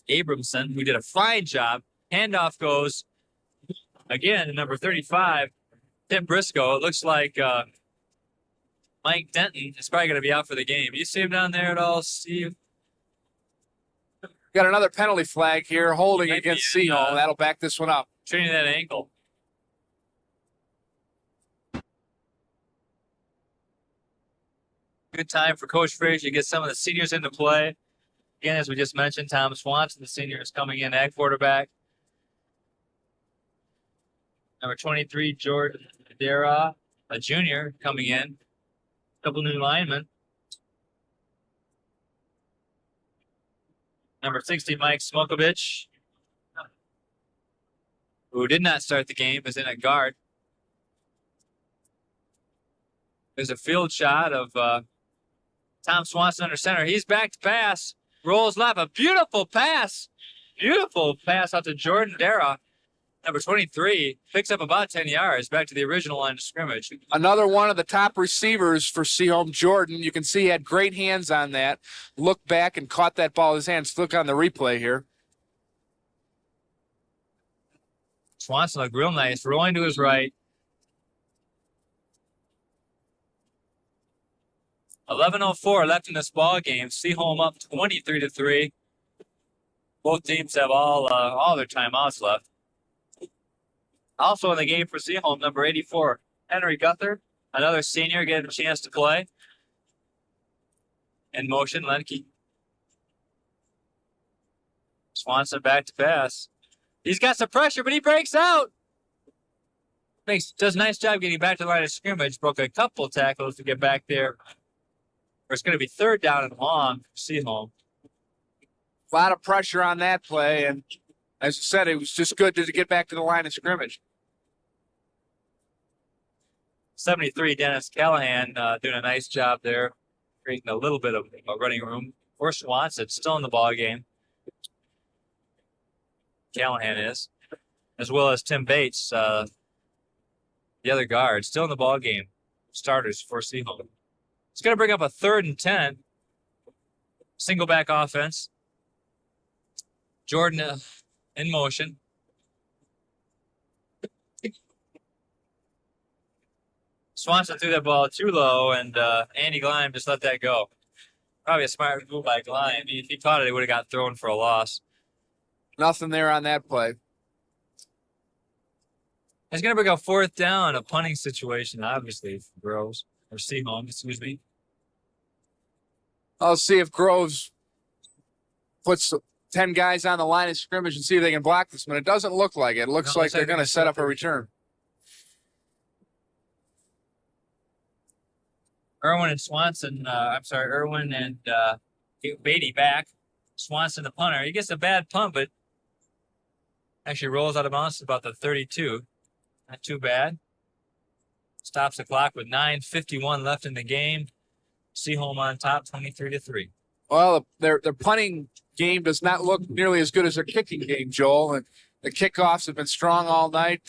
Abramson, who did a fine job. Handoff goes, again, to number 35, Tim Briscoe. It looks like Mike Denton is probably going to be out for the game. You see him down there at all, Steve? Got another penalty flag here, holding against Seaholm. That'll back this one up. Training that ankle. Good time for Coach Frazier to get some of the seniors into play. Again, as we just mentioned, Tom Swanson, the senior, is coming in at quarterback. Number 23, Jordan Dara, a junior, coming in. Couple new linemen. Number 60, Mike Smokovich, who did not start the game, is in at guard. There's a field shot of Tom Swanson under center. He's back to pass. Rolls left. A beautiful pass. Beautiful pass out to Jordan Dara. Number 23 picks up about 10 yards back to the original line of scrimmage. Another one of the top receivers for Seaholm, Jordan. You can see he had great hands on that. Looked back and caught that ball in his hands. Look on the replay here. Swanson looked real nice, rolling to his right. 11:04 left in this ball game. Seaholm up 23-3. Both teams have all their timeouts left. Also in the game for Seaholm, number 84, Henry Guthrie, another senior, getting a chance to play. In motion, Lenke. Swanson back to pass. He's got some pressure, but he breaks out. Does a nice job getting back to the line of scrimmage. Broke a couple tackles to get back there. It's going to be 3rd down and long for Seaholm. A lot of pressure on that play, and as I said, it was just good to get back to the line of scrimmage. 73, Dennis Callahan doing a nice job there, creating a little bit of running room for Swanson. Still in the ball game. Callahan is, as well as Tim Bates, the other guard, still in the ball game. Starters for Seaholm. It's going to bring up a 3rd and 10. Single back offense. Jordan in motion. Swanson threw that ball too low, and Andy Gleim just let that go. Probably a smart move by Gleim. If he caught it, he would have got thrown for a loss. Nothing there on that play. It's going to bring up 4th down, a punting situation, obviously, for Groves, or Seaholm, excuse me. I'll see if Groves puts 10 guys on the line of scrimmage and see if they can block this one. It doesn't look like it. It looks like they're going to set up a return. Irwin and Beatty back. Swanson the punter. He gets a bad punt, but actually rolls out of bounds to about the 32. Not too bad. Stops the clock with 9:51 left in the game. Seaholm on top, 23-3. Well, their punting game does not look nearly as good as their kicking game, Joel. And the kickoffs have been strong all night.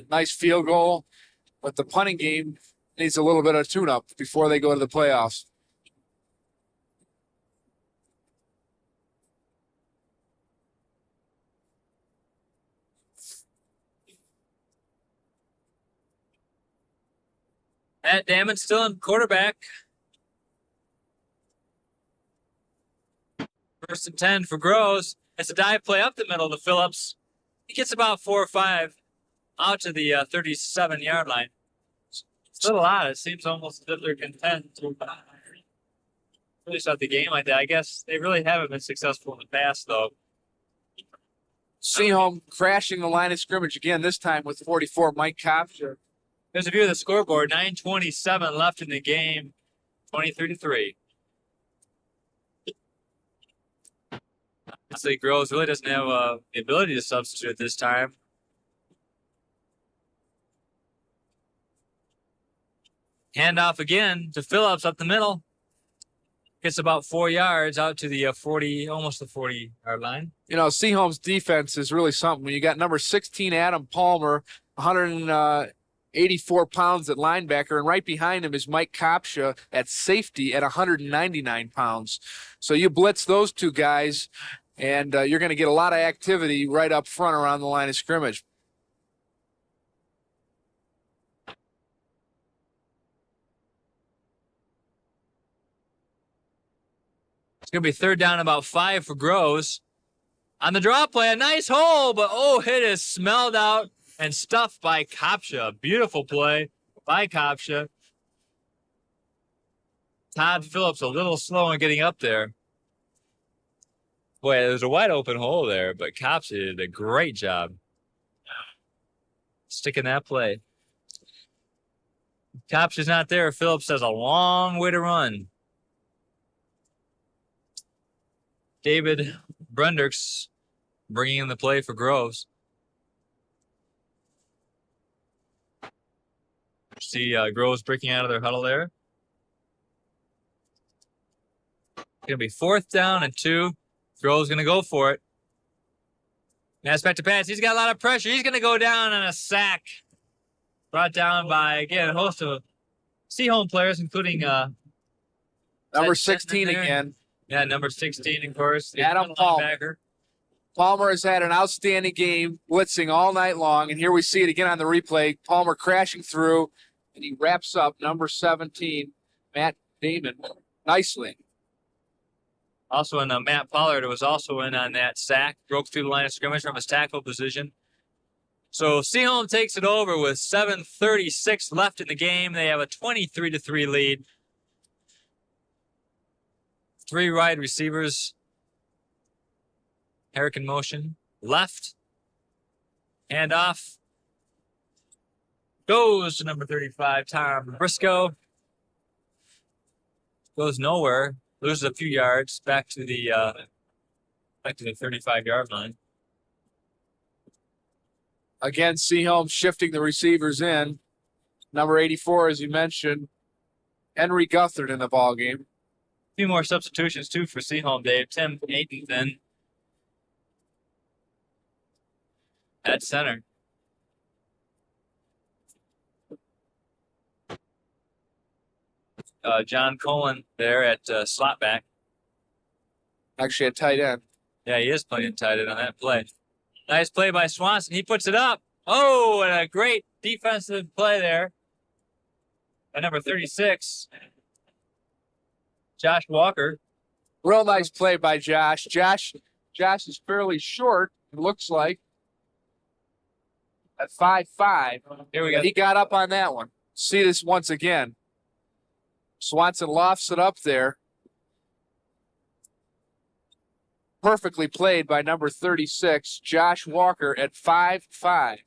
Nice field goal, but the punting game needs a little bit of tune-up before they go to the playoffs. Matt Damon still in quarterback. 1st and 10 for Groves. It's a dive play up the middle to Phillips. He gets about 4 or 5 out to the 37-yard line. Still a lot. It seems almost as if they're content to really start the game like that. I guess they really haven't been successful in the past, though. Seaholm crashing the line of scrimmage again, this time with 44, Mike Kopscher. There's a view of the scoreboard. 9:27 left in the game. 23-3. Honestly, Groves really doesn't have the ability to substitute at this time. Handoff again to Phillips up the middle. Gets about 4 yards out to the 40, almost the 40-yard line. You know, Seaholm's defense is really something. When you got number 16, Adam Palmer, 184 pounds at linebacker, and right behind him is Mike Kopscher at safety at 199 pounds. So you blitz those two guys, and you're going to get a lot of activity right up front around the line of scrimmage. It's going to be 3rd down, about 5 for Groves. On the draw play, a nice hole, but it is smelled out and stuffed by Kopscher. Beautiful play by Kopscher. Todd Phillips a little slow in getting up there. Boy, there's a wide open hole there, but Kopscher did a great job sticking that play. Kopscher's not there. Phillips has a long way to run. David Brundrix bringing in the play for Groves. See Groves breaking out of their huddle there. Going to be 4th down and 2. Groves going to go for it. Pass back to pass. He's got a lot of pressure. He's going to go down on a sack. Brought down by, again, a host of Seaholm players, including Number 16 again. Yeah, number 16, of course. Adam Palmer. Palmer has had an outstanding game, blitzing all night long, and here we see it again on the replay. Palmer crashing through, and he wraps up number 17, Matt Damon. nicely. Also, Matt Pollard was also in on that sack, broke through the line of scrimmage from his tackle position. So Seaholm takes it over with 7:36 left in the game. They have a 23-3 lead. 3 wide receivers. Herrick in motion. Left. Handoff. Goes to number 35, Tom Briscoe. Goes nowhere. Loses a few yards back to the 35-yard line. Again, Seaholm shifting the receivers in. Number 84, as you mentioned, Henry Guthard in the ball game. A few more substitutions too for Seaholm, Dave. Tim Aiton's in at center. John Colin there at slot back. Actually, a tight end. Yeah, he is playing tight end on that play. Nice play by Swanson. He puts it up. Oh, and a great defensive play there by number 36, Josh Walker. Real nice play by Josh. Josh is fairly short, it looks like, at 5'5". Here we go. He got up on that one. See this once again. Swanson lofts it up there. Perfectly played by number 36, Josh Walker at 5'5".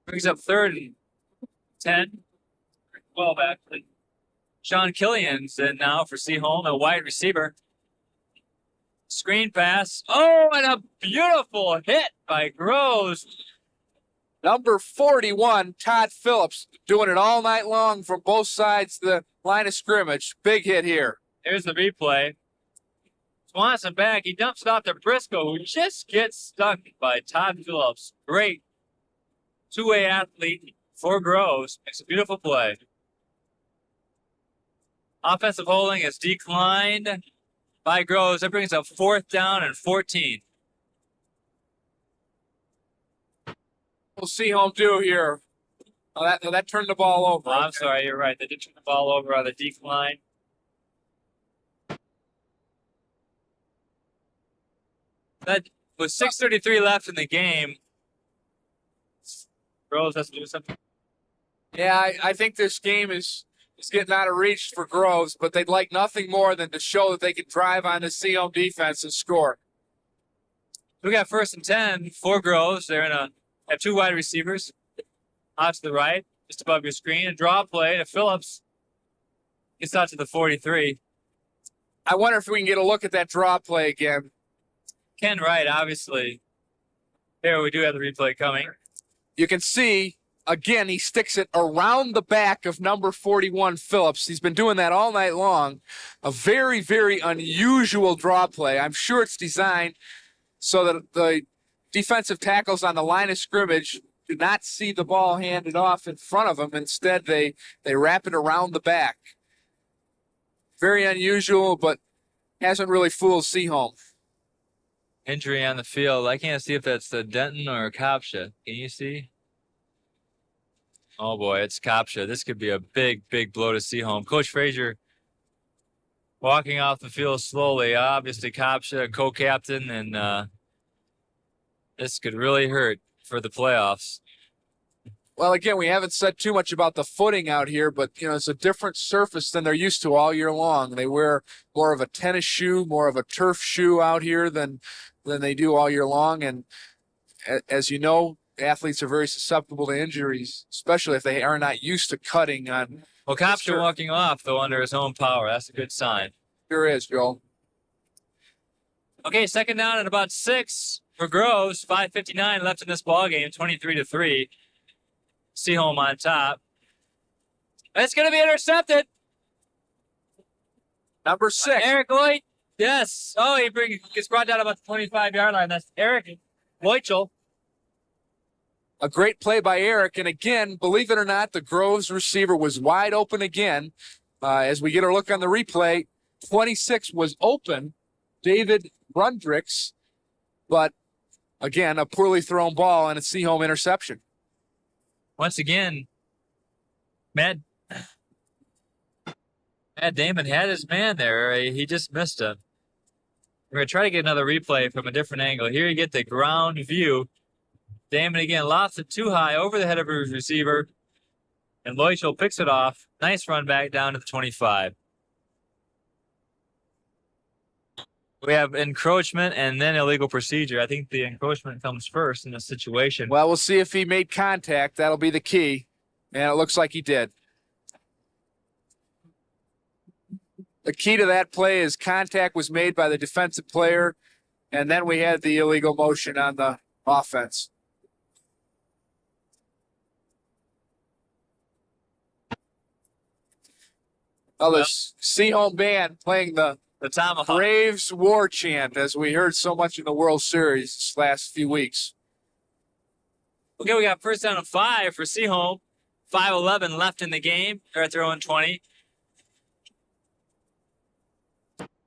Brings up 3rd and 10. 12, actually. Sean Killian's in now for Seaholm, a wide receiver. Screen pass. Oh, and a beautiful hit by Groves. Number 41, Todd Phillips, doing it all night long from both sides of the line of scrimmage. Big hit here. Here's the replay. Swanson back. He dumps it off to Briscoe, who just gets stuck by Todd Phillips. Great two-way athlete for Groves. Makes a beautiful play. Offensive holding is declined by Groves. That brings up 4th down and 14. We'll see Seaholm do here. Oh, that turned the ball over. Oh, I'm sorry, you're right. They did turn the ball over on the decline. That with 6:33 left in the game, Groves has to do something. Yeah, I think this game is getting out of reach for Groves, but they'd like nothing more than to show that they can drive on the Seaholm defense and score. We got 1st and 10 for Groves. They're have 2 wide receivers. Out to the right, just above your screen. A draw play to Phillips. Gets out to the 43. I wonder if we can get a look at that draw play again. Ken Wright, obviously. Here we do have the replay coming. You can see, again, he sticks it around the back of number 41, Phillips. He's been doing that all night long. A very, very unusual draw play. I'm sure it's designed so that the defensive tackles on the line of scrimmage do not see the ball handed off in front of them. Instead, they wrap it around the back. Very unusual, but hasn't really fooled Seaholm. Injury on the field. I can't see if that's the Denton or Kopsha. Can you see? Oh boy, it's Kopsha. This could be a big, big blow to Seaholm. Coach Frazier walking off the field slowly. Obviously, Kopsha, co-captain, and this could really hurt for the playoffs. Well, again, we haven't said too much about the footing out here, but, it's a different surface than they're used to all year long. They wear more of a tennis shoe, more of a turf shoe out here than they do all year long. And as you know, athletes are very susceptible to injuries, especially if they are not used to cutting on. Well, Kopsha walking off, though, under his own power. That's a good sign. Sure is, Joel. Okay, 2nd down and about 6 for Groves. 5:59 left in this ballgame, 23-3. Seaholm on top. It's going to be intercepted. Number 6. Eric Lloyd. Yes. Oh, he gets brought down about the 25-yard line. That's Eric Loichel. A great play by Eric. And again, believe it or not, the Groves receiver was wide open again. As we get a look on the replay, 26 was open, David Brundricks, but again, a poorly thrown ball and a Seaholm interception. Once again, Matt Damon had his man there. He just missed him. We're going to try to get another replay from a different angle. Here you get the ground view. Damon again lost it too high over the head of his receiver. And Loichel picks it off. Nice run back down to the 25. We have encroachment and then illegal procedure. I think the encroachment comes first in this situation. Well, we'll see if he made contact. That'll be the key. And it looks like he did. The key to that play is contact was made by the defensive player, and then we had the illegal motion on the offense. Well, the Seaholm band playing the Tomahawk. Braves war chant, as we heard so much in the World Series this last few weeks. Okay, we got first down and 5 for Seaholm. 5:11 left in the game. They're at their own 20.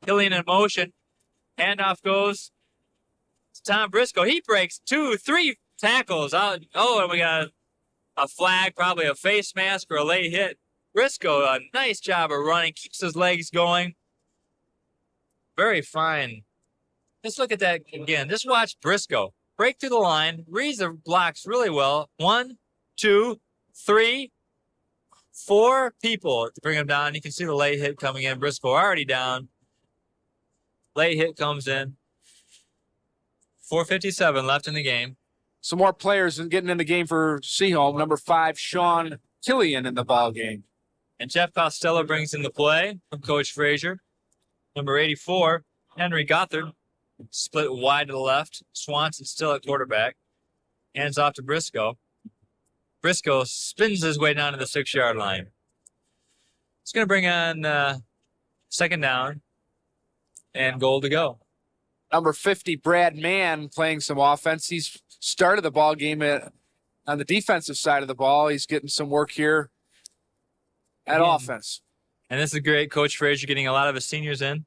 Killian in motion. Handoff goes to Tom Briscoe. He breaks 2-3 tackles out. Oh, and we got a flag, probably a face mask or a late hit. Briscoe, a nice job of running, keeps his legs going. Very fine. Just look at that again. Just watch Briscoe break through the line, reads the blocks really well. 1, 2, 3, 4 people to bring him down. You can see the late hit coming in. Briscoe already down. Late hit comes in. 4:57 left in the game. Some more players getting in the game for Seaholm. Number 5, Sean Killian in the ball game. And Jeff Costello brings in the play from Coach Frazier. Number 84, Henry Gothard, split wide to the left. Swanson still at quarterback. Hands off to Briscoe. Briscoe spins his way down to the 6-yard line. It's going to bring on second down and goal to go. Number 50, Brad Mann, playing some offense. He's started the ball game on the defensive side of the ball. He's getting some work here at offense. And this is great. Coach Frazier getting a lot of his seniors in.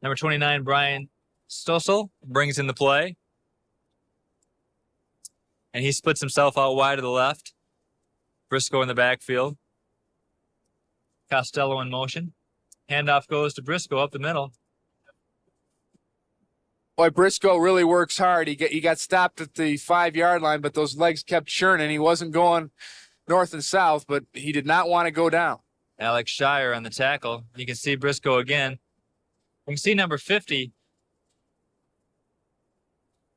Number 29, Brian Stossel, brings in the play. And he splits himself out wide to the left. Briscoe in the backfield. Costello in motion. Handoff goes to Briscoe up the middle. Boy, Briscoe really works hard. He got stopped at the 5-yard line, but those legs kept churning. He wasn't going north and south, but he did not want to go down. Alex Shire on the tackle. You can see Briscoe again. You can see number 50.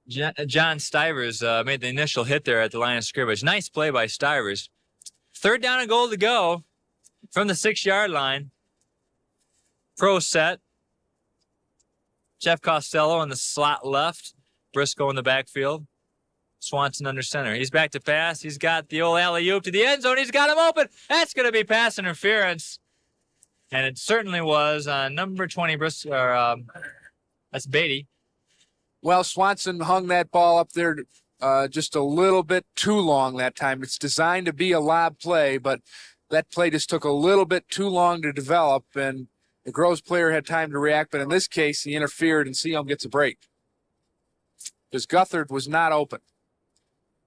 John Stivers made the initial hit there at the line of scrimmage. Nice play by Stivers. Third down and goal to go from the 6-yard line. Pro set. Jeff Costello on the slot left. Briscoe in the backfield. Swanson under center. He's back to pass. He's got the old alley-oop to the end zone. He's got him open. That's going to be pass interference. And it certainly was on number 20, that's Beatty. Well, Swanson hung that ball up there just a little bit too long that time. It's designed to be a lob play, but that play just took a little bit too long to develop, and the Groves player had time to react, but in this case, he interfered, and Seaholm gets a break. Because Gothard was not open.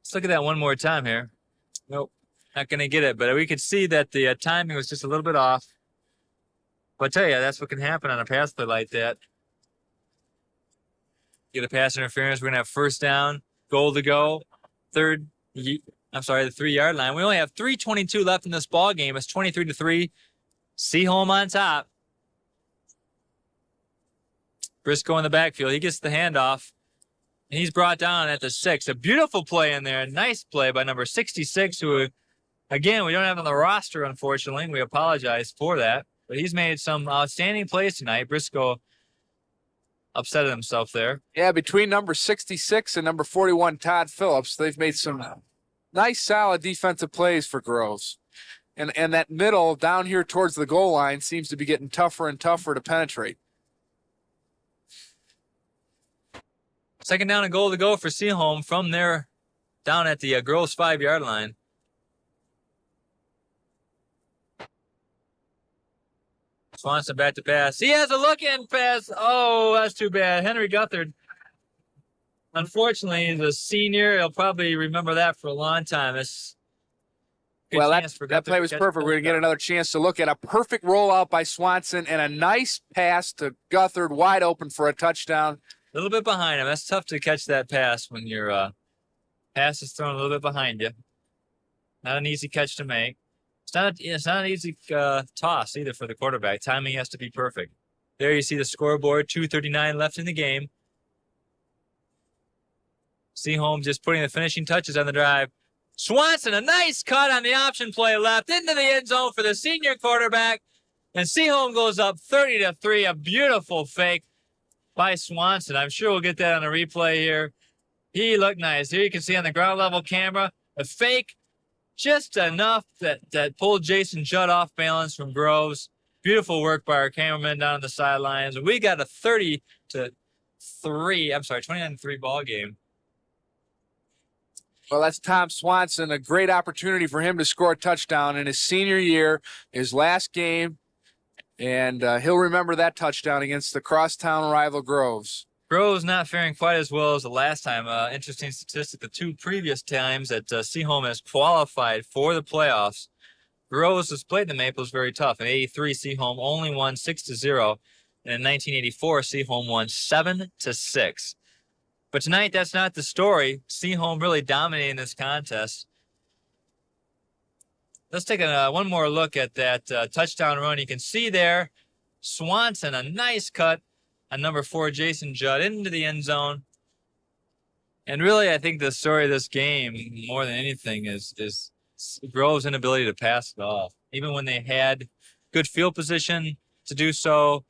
Let's look at that one more time here. Nope, not going to get it, but we could see that the timing was just a little bit off. But I tell you, that's what can happen on a pass play like that. Get a pass interference. We're going to have first down, goal to go, the 3-yard line. We only have 3:22 left in this ball game. It's 23-3. Seaholm on top. Briscoe in the backfield. He gets the handoff. And he's brought down at the 6. A beautiful play in there. Nice play by number 66, who, again, we don't have on the roster, unfortunately. We apologize for that. But he's made some outstanding plays tonight. Briscoe upset himself there. Yeah, between number 66 and number 41, Todd Phillips, they've made some nice, solid defensive plays for Groves. And that middle down here towards the goal line seems to be getting tougher and tougher to penetrate. Second down and goal to go for Seaholm from there down at the Groves 5-yard line. Swanson back to pass. He has a look-in pass. Oh, that's too bad. Henry Gothard unfortunately, the senior, he'll probably remember that for a long time. It's good Well, chance for that play was perfect. We're going to get another chance to look at a perfect rollout by Swanson and a nice pass to Guthard, wide open for a touchdown. A little bit behind him. That's tough to catch that pass when your pass is thrown a little bit behind you. Not an easy catch to make. It's not an easy toss either for the quarterback. Timing has to be perfect. There you see the scoreboard, 2:39 left in the game. Seaholm just putting the finishing touches on the drive. Swanson, a nice cut on the option play left into the end zone for the senior quarterback. And Seaholm goes up 30-3. A beautiful fake by Swanson. I'm sure we'll get that on a replay here. He looked nice. Here you can see on the ground level camera, a fake just enough that pulled Jason Judd off balance from Groves. Beautiful work by our cameraman down on the sidelines. We got a 29-3 ball game. Well, that's Tom Swanson. A great opportunity for him to score a touchdown in his senior year, his last game. And he'll remember that touchdown against the crosstown rival Groves. Groves not faring quite as well as the last time. Interesting statistic, the two previous times that Seaholm has qualified for the playoffs, Groves has played the Maples very tough. In 83, Seaholm only won 6-0. And in 1984, Seaholm won 7-6. But tonight, that's not the story. Seaholm really dominating this contest. Let's take one more look at that touchdown run. You can see there, Swanson, a nice cut on number 4, Jason Judd, into the end zone. And really, I think the story of this game, more than anything, is Groves' inability to pass it off. Even when they had good field position to do so,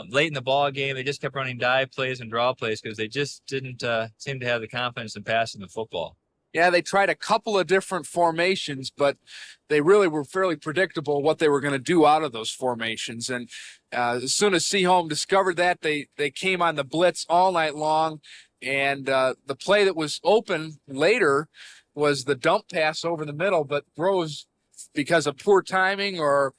late in the ball game, they just kept running dive plays and draw plays because they just didn't seem to have the confidence in passing the football. Yeah, they tried a couple of different formations, but they really were fairly predictable what they were going to do out of those formations. And as soon as Seaholm discovered that, they came on the blitz all night long. And the play that was open later was the dump pass over the middle, but Groves, because of poor timing or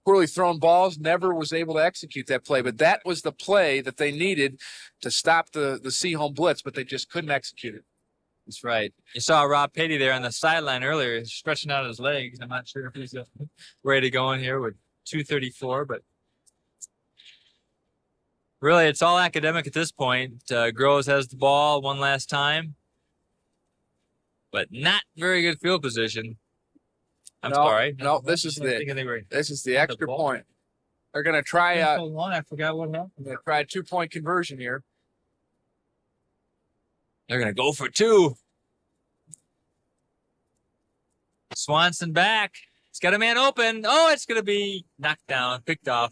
poorly thrown balls, never was able to execute that play. But that was the play that they needed to stop the Seaholm blitz, but they just couldn't execute it. That's right. You saw Rob Petty there on the sideline earlier, stretching out his legs. I'm not sure if he's ready to go in here with 2:34, but really, it's all academic at this point. Groves has the ball one last time, but not very good field position. I'm sorry. No, this is the extra point. They're going to try I forgot what happened. they're going to try a 2-point conversion here. They're going to go for 2. Swanson back. He's got a man open. Oh, it's going to be knocked down, picked off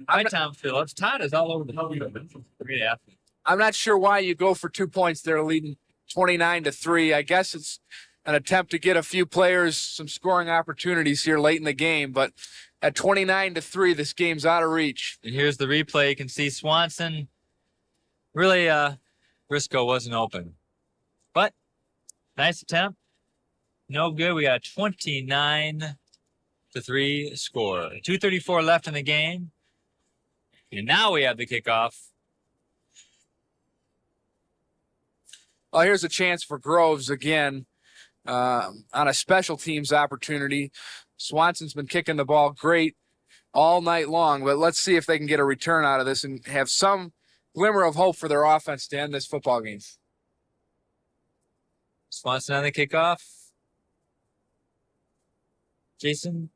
by Tom Phillips. Todd is all over the field. Great athlete. I'm not sure why you go for 2 points there, leading 29-3. I guess it's an attempt to get a few players some scoring opportunities here late in the game, but at 29-3, this game's out of reach. And here's the replay. You can see Swanson really Briscoe wasn't open. But nice attempt. No good. We got 29-3 score. 2:34 left in the game. And now we have the kickoff. Well, here's a chance for Groves again on a special teams opportunity. Swanson's been kicking the ball great all night long, but let's see if they can get a return out of this and have some glimmer of hope for their offense to end this football game. Swanson on the kickoff. Jason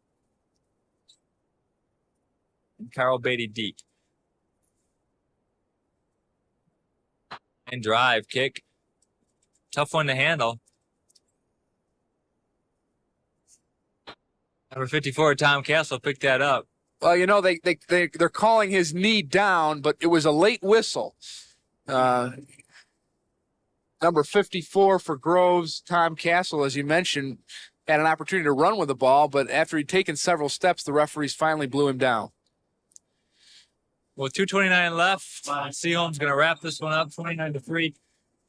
and Carl Beatty deep. And drive kick. Tough one to handle. Number 54, Tom Castle picked that up. Well, you know, they're calling his knee down, but it was a late whistle. Number 54 for Groves, Tom Castle, as you mentioned, had an opportunity to run with the ball, but after he'd taken several steps, the referees finally blew him down. Well, 2:29 left. Seaholm's going to wrap this one up, 29-3.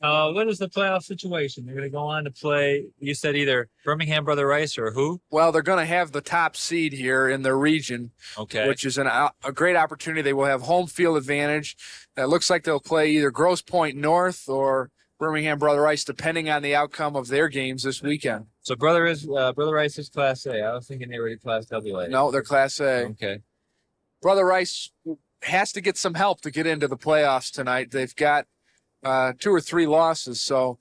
What is the playoff situation? They're going to go on to play, you said either Birmingham Brother Rice or who? Well, they're going to have the top seed here in their region, Okay. which is a great opportunity. They will have home field advantage. It looks like they'll play either Grosse Pointe North or Birmingham Brother Rice, depending on the outcome of their games this weekend. So Brother Rice is Class A. I was thinking they were Class AA. No, they're Class A. Okay. Brother Rice has to get some help to get into the playoffs tonight. They've got 2 or 3 losses, so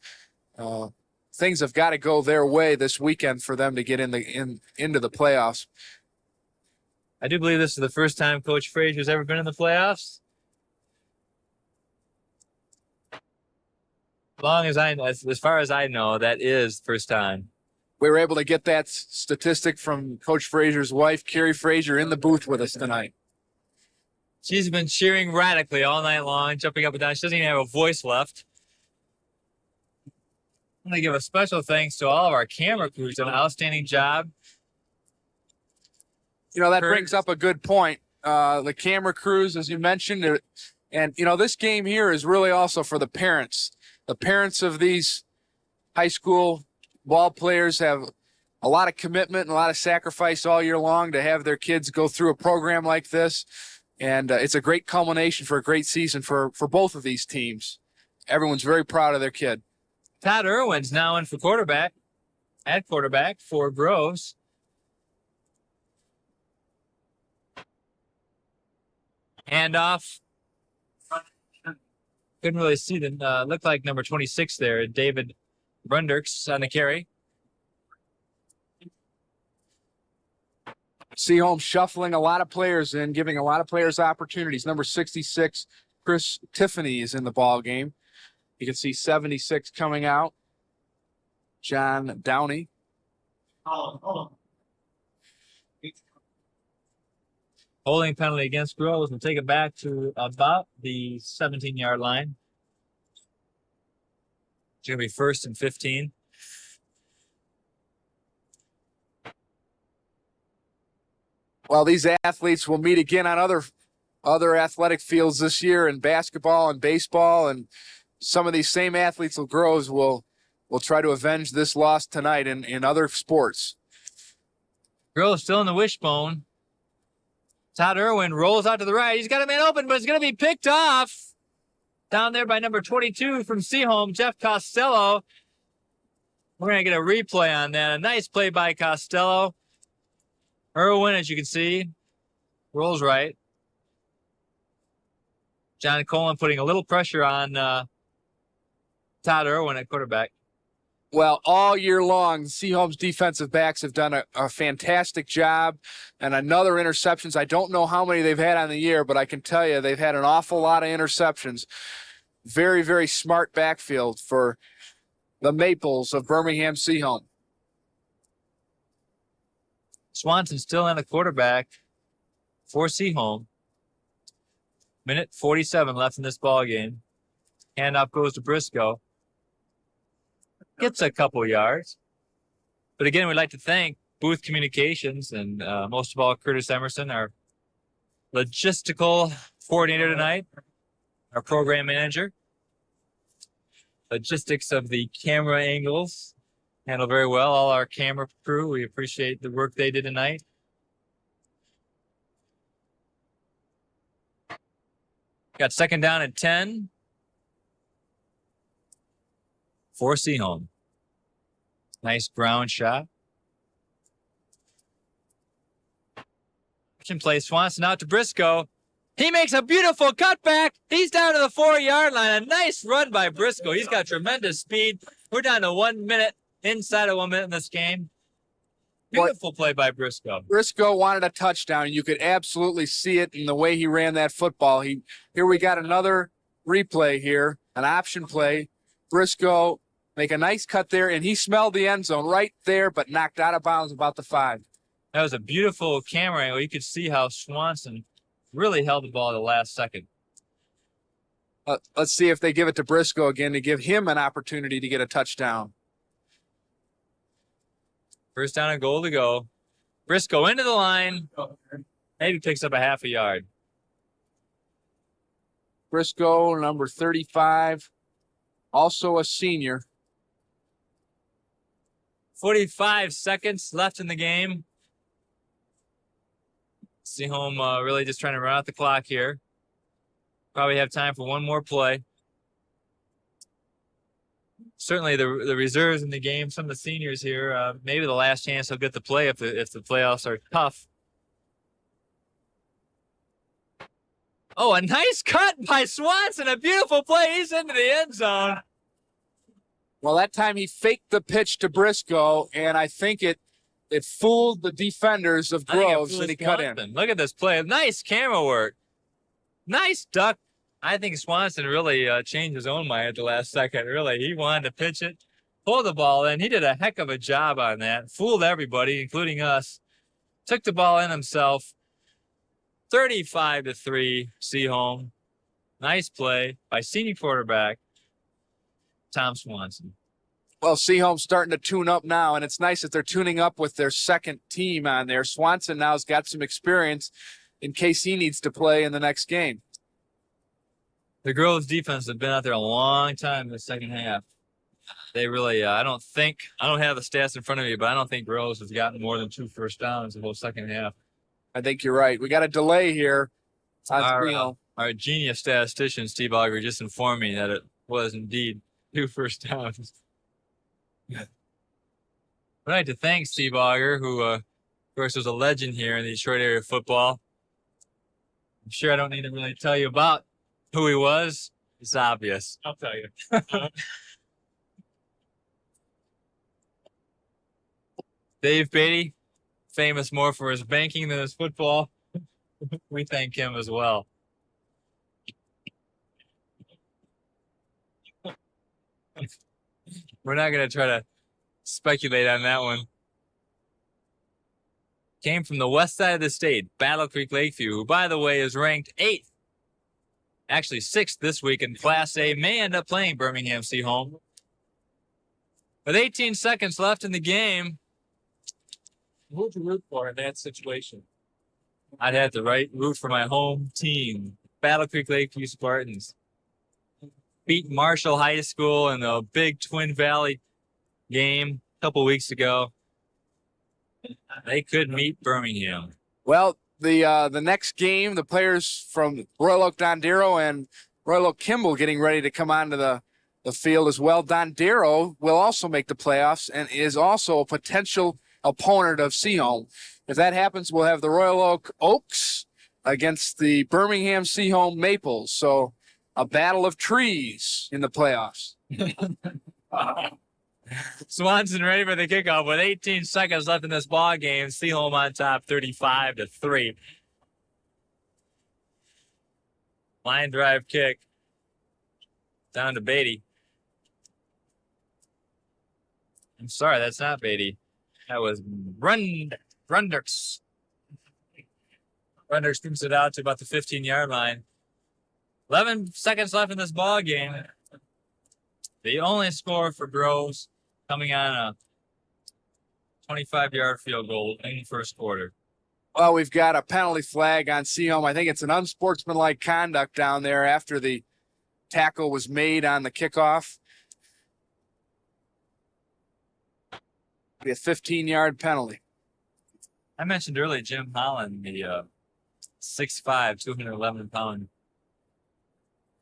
things have got to go their way this weekend for them to get into the playoffs. I do believe this is the first time Coach Frazier's ever been in the playoffs. As far as I know, that is first time. We were able to get that statistic from Coach Frazier's wife, Carrie Frazier, in the booth with us tonight. She's been cheering radically all night long, jumping up and down. She doesn't even have a voice left. I'm going to give a special thanks to all of our camera crews. Done an outstanding job. You know, that brings up a good point. The camera crews, as you mentioned, and, you know, this game here is really also for the parents. The parents of these high school ball players have a lot of commitment and a lot of sacrifice all year long to have their kids go through a program like this. And it's a great culmination for a great season for both of these teams. Everyone's very proud of their kid. Todd Irwin's now in for quarterback for Groves. Handoff. Couldn't really see the looked like number 26 there, David Brunderks on the carry. Seaholm shuffling a lot of players in, giving a lot of players opportunities. Number 66, Chris Tiffany, is in the ball game. You can see 76 coming out. John Downey. Holding penalty against Groves will take it back to about the 17-yard line. It's going to be 1st and 15. Well, these athletes will meet again on other athletic fields this year in basketball and baseball, and some of these same athletes of Groves will try to avenge this loss tonight in other sports. Groves still in the wishbone. Todd Irwin rolls out to the right. He's got a man open, but it's going to be picked off down there by number 22 from Seaholm, Jeff Costello. We're going to get a replay on that. A nice play by Costello. Irwin, as you can see, rolls right. John Coleman putting a little pressure on Todd Irwin at quarterback. Well, all year long, Seaholm's defensive backs have done a fantastic job. And another interceptions. I don't know how many they've had on the year, but I can tell you they've had an awful lot of interceptions. Very, very smart backfield for the Maples of Birmingham Seaholm. Swanson still in the quarterback for Seaholm. Minute 47 left in this ball game. Handoff goes to Briscoe. Gets a couple yards. But again, we'd like to thank Booth Communications and most of all Curtis Emerson, our logistical coordinator tonight, our program manager. Logistics of the camera angles handle very well. All our camera crew, we appreciate the work they did tonight. Got 2nd down and 10 for Seaholm. Nice ground shot. Play Swanson out to Briscoe. He makes a beautiful cutback. He's down to the 4-yard line. A nice run by Briscoe. He's got tremendous speed. We're down to 1 minute, inside of 1 minute in this game. Beautiful play by Briscoe. Briscoe wanted a touchdown. You could absolutely see it in the way he ran that football. Here we got another replay here, an option play. Briscoe make a nice cut there, and he smelled the end zone right there, but knocked out of bounds about the 5. That was a beautiful camera angle. You could see how Swanson really held the ball at the last second. Let's see if they give it to Briscoe again to give him an opportunity to get a touchdown. 1st down and goal to go. Briscoe into the line. Maybe picks up a half a yard. Briscoe, number 35. also a senior. 45 seconds left in the game. Seaholm really just trying to run out the clock here. Probably have time for one more play. Certainly the reserves in the game, some of the seniors here, maybe the last chance they'll get to play if the playoffs are tough. Oh, a nice cut by Swanson. A beautiful play. He's into the end zone. Well, that time he faked the pitch to Briscoe, and I think it fooled the defenders of I think it Groves, flew and he cut in. Swanson. Look at this play. Nice camera work. Nice duck. I think Swanson really changed his own mind at the last second. Really, he wanted to pitch it, pull the ball in. He did a heck of a job on that. Fooled everybody, including us. Took the ball in himself. 35-3, Seaholm. Nice play by senior quarterback Tom Swanson. Well, Seaholm's starting to tune up now, and it's nice that they're tuning up with their second team on there. Swanson now's got some experience in case he needs to play in the next game. The Groves defense has been out there a long time in the second half. They really, I don't have the stats in front of me, but I don't think Groves has gotten more than 2 first downs the whole second half. I think you're right. We got a delay here. Our genius statistician, Steve Auger, just informed me that it was indeed 2 first downs. I'd like to thank Steve Auger, who, of course, was a legend here in the Detroit area of football. I'm sure I don't need to really tell you about who he was. It's obvious. I'll tell you. Dave Beatty, famous more for his banking than his football. We thank him as well. We're not going to try to speculate on that one. Came from the west side of the state, Battle Creek Lakeview, who, by the way, is ranked 8th. Actually 6th this week in Class A. May end up playing Birmingham Seaholm. With 18 seconds left in the game. Who would you root for in that situation? I'd have to root for my home team, Battle Creek Lakeview Spartans. Beat Marshall High School in the big Twin Valley game a couple weeks ago. They could meet Birmingham. Well, the next game, the players from Royal Oak Dondero and Royal Oak Kimball getting ready to come onto the field as well. Dondero will also make the playoffs and is also a potential opponent of Seaholm. If that happens, we'll have the Royal Oak Oaks against the Birmingham Seaholm Maples. So a battle of trees in the playoffs. Swanson ready for the kickoff with 18 seconds left in this ball game. Seaholm on top, 35-3. Line drive kick down to Beatty. I'm sorry, that's not Beatty. That was Brunders. Brunders scoops it out to about the 15-yard line. 11 seconds left in this ball game. The only score for Groves coming on a 25-yard field goal in the first quarter. Well, we've got a penalty flag on Seaholm. I think it's an unsportsmanlike conduct down there after the tackle was made on the kickoff. Be a 15-yard penalty. I mentioned earlier Jim Holland, the 6'5", 211-pound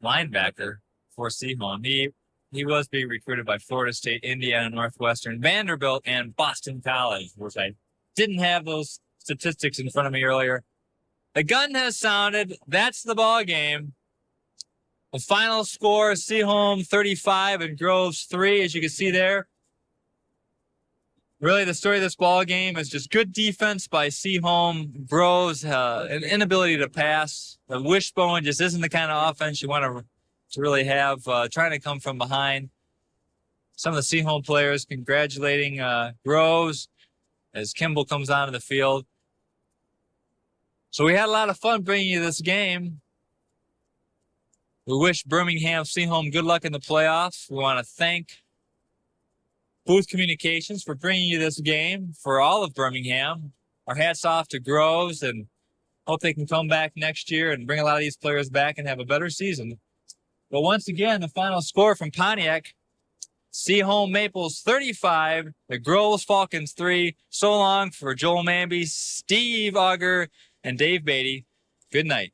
linebacker for Seaholm. He was being recruited by Florida State, Indiana Northwestern, Vanderbilt, and Boston College, which I didn't have those statistics in front of me earlier. The gun has sounded. That's the ball game. The final score, Seaholm 35 and Groves 3, as you can see there. Really, the story of this ball game is just good defense by Seaholm. Groves, an inability to pass. The wishbone just isn't the kind of offense you want to really have, trying to come from behind. Some of the Seaholm players congratulating Groves as Kimball comes onto the field. So we had a lot of fun bringing you this game. We wish Birmingham Seaholm good luck in the playoffs. We want to thank Booth Communications for bringing you this game for all of Birmingham. Our hats off to Groves, and hope they can come back next year and bring a lot of these players back and have a better season. But once again, the final score from Pontiac, Seaholm Maples 35, the Groves Falcons 3. So long for Joel Manby, Steve Auger, and Dave Beatty. Good night.